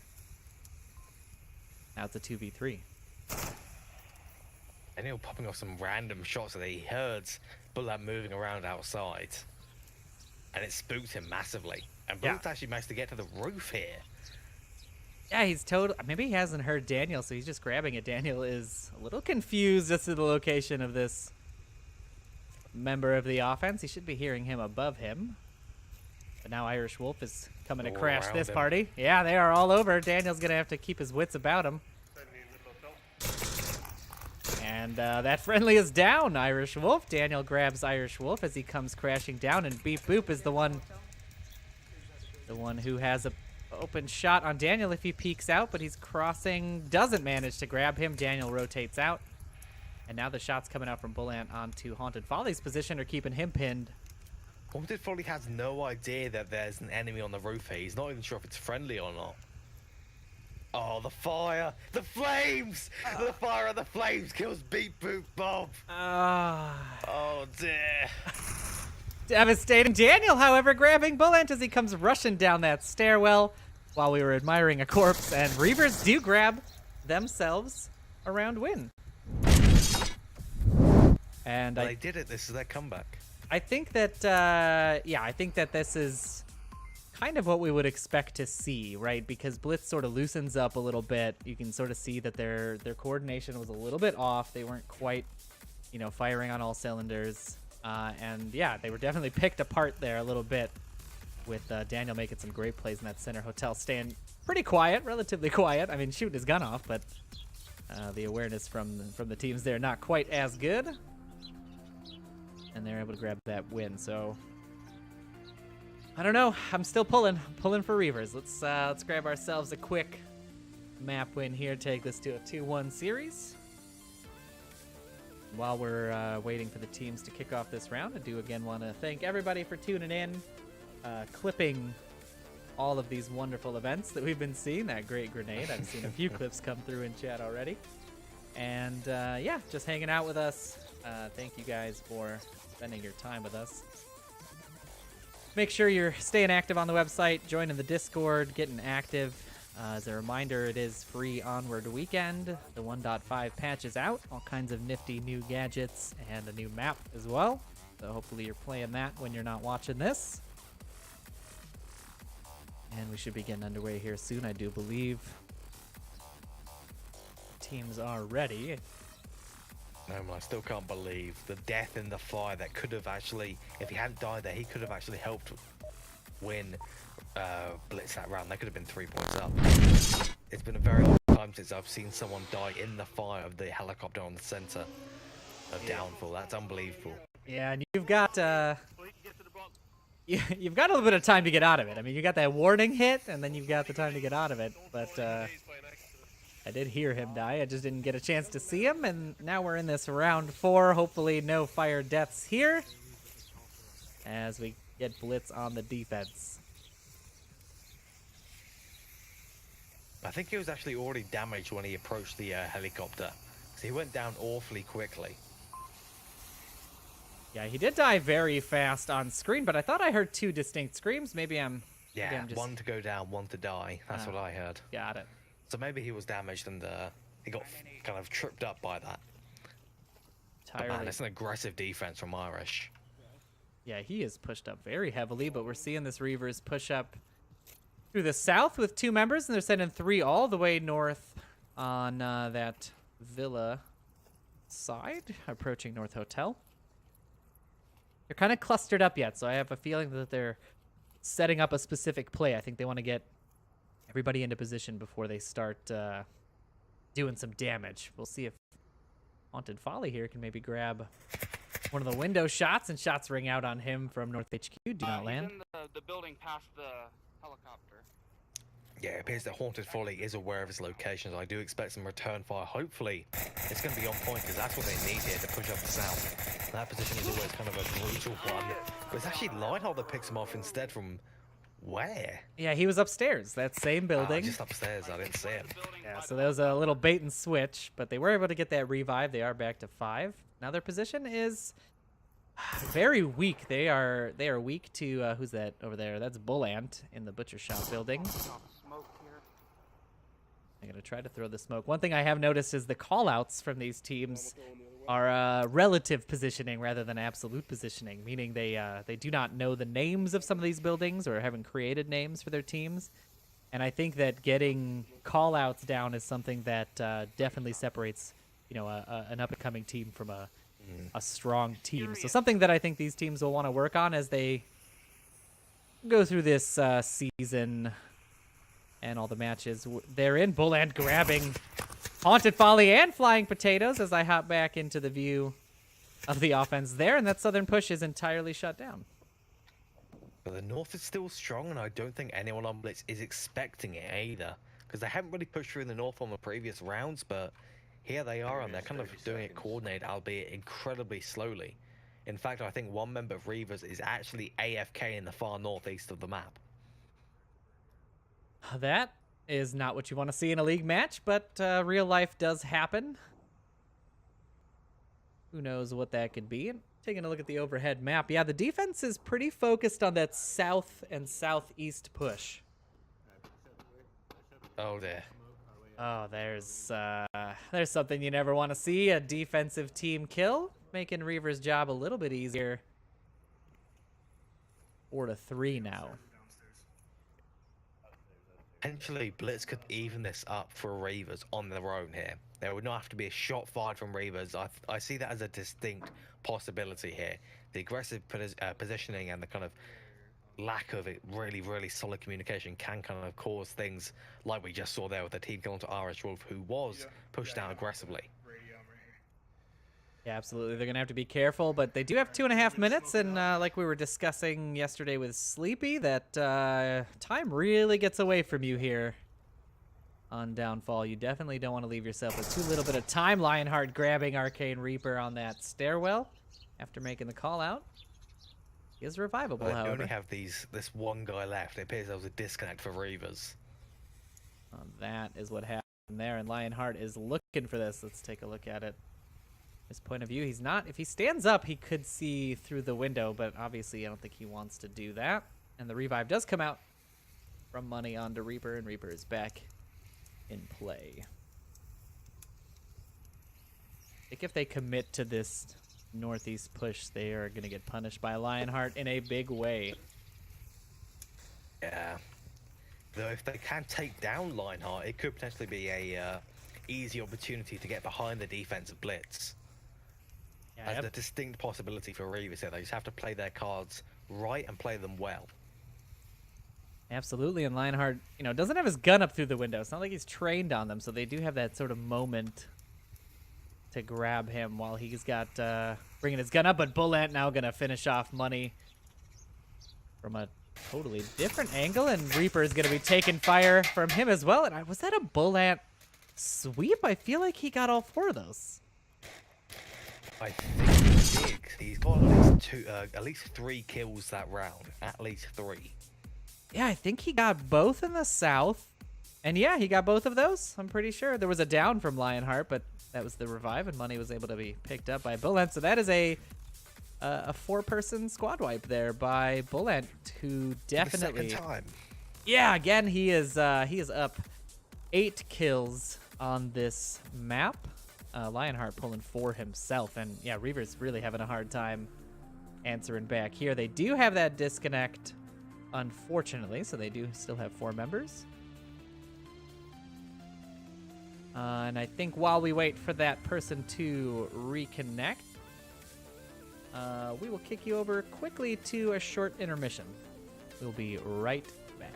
Now it's a 2v3. And he'll popping off some random shots that he heard Bullet moving around outside. And it spooked him massively. And Bullet's actually managed to get to the roof here. Yeah, he's total. Maybe he hasn't heard Daniel, so he's just grabbing it. Daniel is a little confused as to the location of this member of the offense. He should be hearing him above him. But now Irish Wolf is coming to crash this party. Yeah, they are all over. Daniel's going to have to keep his wits about him. And that friendly is down, Irish Wolf. Daniel grabs Irish Wolf as he comes crashing down, and Beep Boop is the one who has a open shot on Daniel if he peeks out, but he's crossing, doesn't manage to grab him. Daniel rotates out. And now the shots coming out from Bullant onto Haunted Folly's position are keeping him pinned. Haunted Folly has no idea that there's an enemy on the roof here. He's not even sure if it's friendly or not. Oh, the fire! The flames! The fire and the flames kills Beep Boop Bob! Oh dear. Devastating. Daniel, however, grabbing Bullet as he comes rushing down that stairwell while we were admiring a corpse, and Reavers do grab themselves a round win. And Well, they did it. This is their comeback. I think that, yeah, I think that this is kind of what we would expect to see, right? Because Blitz sort of loosens up a little bit. You can sort of see that their coordination was a little bit off. They weren't quite, you know, firing on all cylinders. And yeah, they were definitely picked apart there a little bit with Daniel making some great plays in that center hotel, staying pretty quiet, relatively quiet. I mean, shooting his gun off, but the awareness from the teams there not quite as good. And they're able to grab that win. So I don't know. I'm still pulling for Reavers. Let's grab ourselves a quick map win here. Take this to a 2-1 series. While we're waiting for the teams to kick off this round, I do again want to thank everybody for tuning in, clipping all of these wonderful events that we've been seeing. That great grenade. I've seen a few clips come through in chat already. And yeah, just hanging out with us. Thank you guys for spending your time with us. Make sure you're staying active on the website, joining the Discord, getting active. As a reminder, it is free Onward weekend. The 1.5 patch is out. All kinds of nifty new gadgets and a new map as well. So hopefully you're playing that when you're not watching this. And we should be getting underway here soon, I do believe. Teams are ready. No, I still can't believe the death in the fire that could have actually, if he hadn't died there, he could have actually helped win Blitz that round. That could have been 3 points up. It's been a very long time since I've seen someone die in the fire of the helicopter on the center of Downfall. That's unbelievable. Yeah, and you've got you've got a little bit of time to get out of it. I mean, you got that warning hit, and then you've got the time to get out of it. But I did hear him die. I just didn't get a chance to see him, and now we're in this round 4. Hopefully no fire deaths here as we get Blitz on the defense. I think he was actually already damaged when he approached the helicopter. So he went down awfully quickly. Yeah, he did die very fast on screen, but I thought I heard 2 distinct screams. Maybe I'm... Yeah, maybe I'm just... one to go down, one to die. That's what I heard. Got it. So maybe he was damaged and he got kind of tripped up by that. But man, it's an aggressive defense from Irish. Yeah, he is pushed up very heavily, but we're seeing this Reavers push up through the south with 2 members, and they're sending 3 all the way north on that villa side, approaching North Hotel. They're kind of clustered up yet, so I have a feeling that they're setting up a specific play. I think they want to get everybody into position before they start doing some damage. We'll see if Haunted Folly here can maybe grab one of the window shots, and shots ring out on him from North HQ. Do not land. He's in the building past the helicopter. Yeah, it appears that Haunted Folly is aware of his locations. I do expect some return fire. Hopefully, it's going to be on point, because that's what they need here to push up the south. That position is always kind of a brutal one. But it's actually Lionheart that picks him off instead from where? Yeah, he was upstairs, that same building. Just upstairs, I didn't see him. Yeah, so there was a little bait and switch, but they were able to get that revive. They are back to 5. Now their position is very weak. They are weak to, who's that over there? That's Bullant in the butcher shop building. I'm going to try to throw the smoke. One thing I have noticed is the call-outs from these teams are relative positioning rather than absolute positioning, meaning they do not know the names of some of these buildings or haven't created names for their teams. And I think that getting call-outs down is something that definitely separates, you know, an up-and-coming team from a strong team. So something that I think these teams will want to work on as they go through this season and all the matches they're in. Bulland grabbing Haunted Folly and Flying Potatoes as I hop back into the view of the offense there, and that southern push is entirely shut down. But the north is still strong, and I don't think anyone on Blitz is expecting it either, because they haven't really pushed through in the north on the previous rounds, but here they are, and they're kind of doing it coordinated, albeit incredibly slowly. In fact, I think one member of Reavers is actually AFK in the far northeast of the map. That is not what you want to see in a league match, but real life does happen. Who knows what that could be? And taking a look at the overhead map, yeah, the defense is pretty focused on that south and southeast push. Oh dear. Oh, there's something you never want to see, a defensive team kill, making Reavers' job a little bit easier. 4-3 now. Potentially, Blitz could even this up for Reavers on their own here. There would not have to be a shot fired from Reavers. I see that as a distinct possibility here. The aggressive positioning and the kind of lack of it really solid communication can kind of cause things like we just saw there with the team kill onto RS Wolf, who was pushed down aggressively. Yeah, absolutely. They're going to have to be careful, but they do have 2.5 minutes, and like we were discussing yesterday with Sleepy, that time really gets away from you here on Downfall. You definitely don't want to leave yourself with too little bit of time. Lionheart grabbing Arcane Reaper on that stairwell after making the call out. He is revivable, Well, they however. only have this one guy left. It appears there was a disconnect for Reavers. That is what happened there, and Lionheart is looking for this. Let's take a look at it. His point of view, he's not. If he stands up, he could see through the window, but obviously I don't think he wants to do that. And the revive does come out from Money onto Reaper, and Reaper is back in play. I think if they commit to this northeast push, they are going to get punished by Lionheart in a big way. Yeah. Though if they can take down Lionheart, it could potentially be a easy opportunity to get behind the defensive Blitz. Yeah, As a distinct possibility for Reavers here. They just have to play their cards right and play them well. absolutely, and Lionheart, you know, doesn't have his gun up through the window. It's not like he's trained on them, so they do have that sort of moment to grab him while he's got bringing his gun up. But Bullant now gonna finish off Money from a totally different angle, and Reaper is gonna be taking fire from him as well. And was that a Bullant sweep? I feel like he got all 4 of those. I think he did. He's got at least 3 kills that round. At least 3. Yeah, I think he got both in the south. And yeah, he got both of those. I'm pretty sure. There was a down from Lionheart, but that was the revive, and Money was able to be picked up by Bullant. So that is a 4-person squad wipe there by Bullant, who definitely... The second time. Yeah, again, he is up 8 kills on this map. Lionheart pulling 4 himself, and yeah, Reavers really having a hard time answering back here. They do have that disconnect, unfortunately, so they do still have 4 members. And I think while we wait for that person to reconnect, we will kick you over quickly to a short intermission. We'll be right back.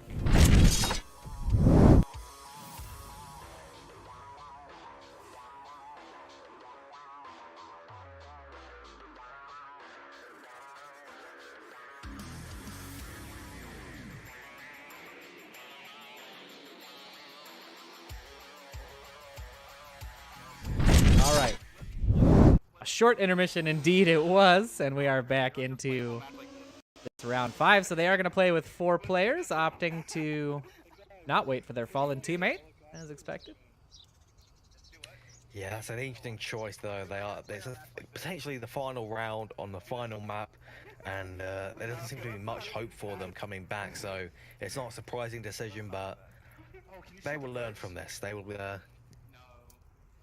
All right. A short intermission indeed it was, and we are back into this round 5. So they are going to play with 4 players, opting to not wait for their fallen teammate, as expected. Yeah, that's an interesting choice, though. There's potentially the final round on the final map, and there doesn't seem to be much hope for them coming back. So it's not a surprising decision, but they will learn from this. They will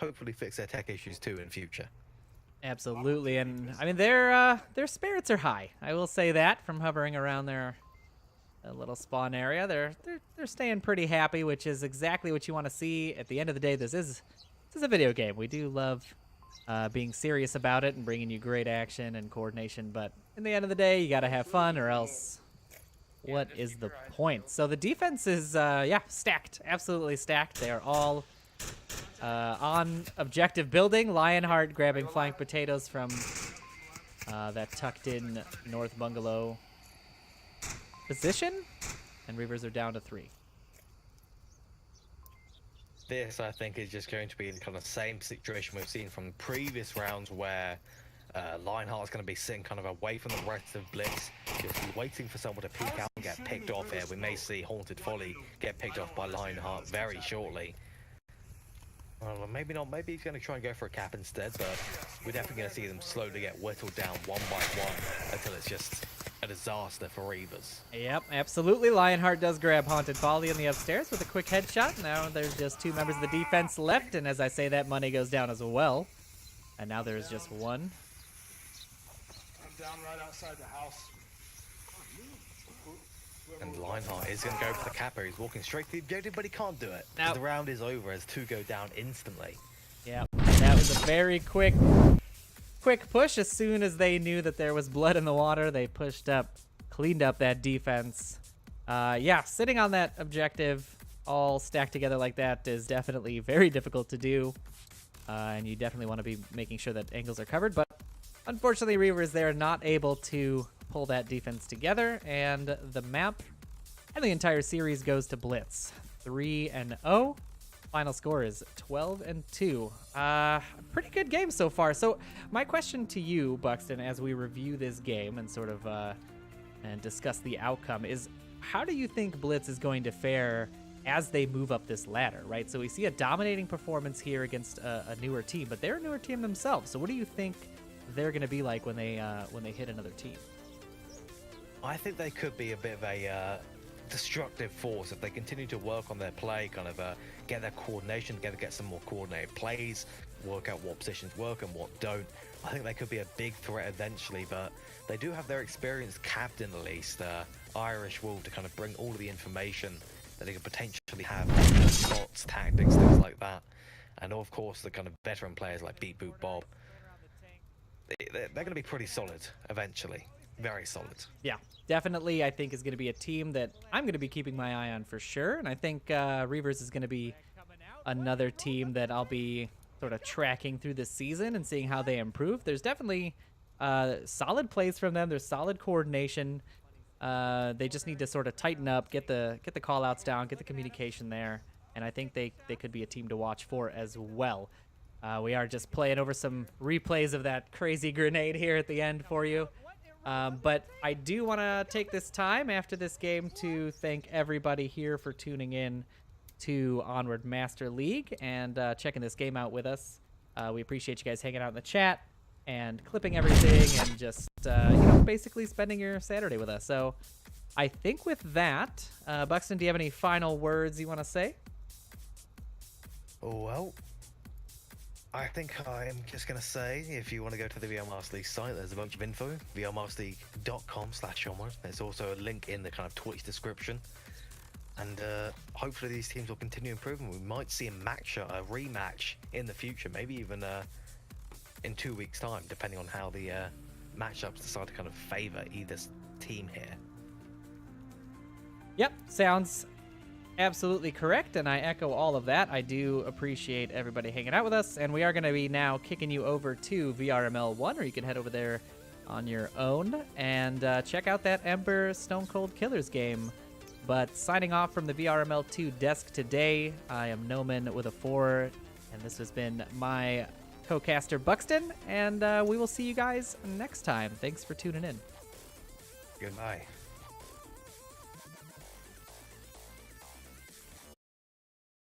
hopefully fix their tech issues too in future. Absolutely, and I mean their spirits are high. I will say that from hovering around their little spawn area, they're staying pretty happy, which is exactly what you want to see. At the end of the day, this is a video game. We do love being serious about it and bringing you great action and coordination, but in the end of the day, you got to have fun, or else what is the point? So the defense is yeah, stacked, absolutely stacked. They are all on objective building. Lionheart grabbing flank potatoes from that tucked in north bungalow position, and Reavers are down to 3. This, I think, is just going to be the kind of same situation we've seen from previous rounds where Lionheart's going to be sitting kind of away from the rest of Blitz, just waiting for someone to peek out and get picked off here. We may see Haunted Folly get picked off by Lionheart very shortly. Well, maybe not. Maybe he's going to try and go for a cap instead, but we're definitely going to see them slowly get whittled down one by one until it's just a disaster for Reavers. Yep, absolutely. Lionheart does grab Haunted Folly in the upstairs with a quick headshot. Now there's just 2 members of the defense left, and as I say that, money goes down as well. And now there's just 1. I'm down right outside the house. And Lionheart is going to go for the capper. He's walking straight to the objective, but he can't do it. Now, the round is over as 2 go down instantly. Yeah, that was a very quick push. As soon as they knew that there was blood in the water, they pushed up, cleaned up that defense. Yeah, sitting on that objective all stacked together like that is definitely very difficult to do. And you definitely want to be making sure that angles are covered. But unfortunately, Reavers, they're not able to pull that defense together. And the map and the entire series goes to Blitz. 3-0. Final score is 12-2. Pretty good game so far. So my question to you, Buxton, as we review this game and sort of and discuss the outcome is, how do you think Blitz is going to fare as they move up this ladder, right? So we see a dominating performance here against a newer team, but they're a newer team themselves. So what do you think they're going to be like when they hit another team? I think they could be a bit of a destructive force if they continue to work on their play, kind of get their coordination together, get some more coordinated plays, work out what positions work and what don't. I think they could be a big threat eventually, but they do have their experienced captain, at least, Irish Wolf, to kind of bring all of the information that they could potentially have, spots, tactics, things like that. And of course, the kind of veteran players like Beat Boot Bob. They're going to be pretty solid eventually. Very solid. Yeah, definitely. I think is going to be a team that I'm going to be keeping my eye on for sure. And I think Reavers is going to be another team that I'll be sort of tracking through this season and seeing how they improve. There's definitely solid plays from them. There's solid coordination. They just need to sort of tighten up, get the call outs down, get the communication there. And I think they could be a team to watch for as well. We are just playing over some replays of that crazy grenade here at the end for you. But I do want to take this time after this game to thank everybody here for tuning in to Onward Master League and checking this game out with us. We appreciate you guys hanging out in the chat and clipping everything and just, basically spending your Saturday with us. So I think with that, Buxton, do you have any final words you want to say? Well, I think I'm just going to say, if you want to go to the VR Master League site, there's a bunch of info, vrmasterleague.com/Onward. There's also a link in the kind of Twitch description. And hopefully these teams will continue improving. We might see a rematch in the future, maybe even in 2 weeks' time, depending on how the matchups decide to kind of favor either team here. Yep, sounds absolutely correct, and I echo all of that. I do appreciate everybody hanging out with us, and we are going to be now kicking you over to VRML 1, or you can head over there on your own and check out that Ember Stone Cold Killers game. But signing off from the VRML 2 desk today, I am Noman with a 4, and this has been my co-caster Buxton, and we will see you guys next time. Thanks for tuning in. Goodbye.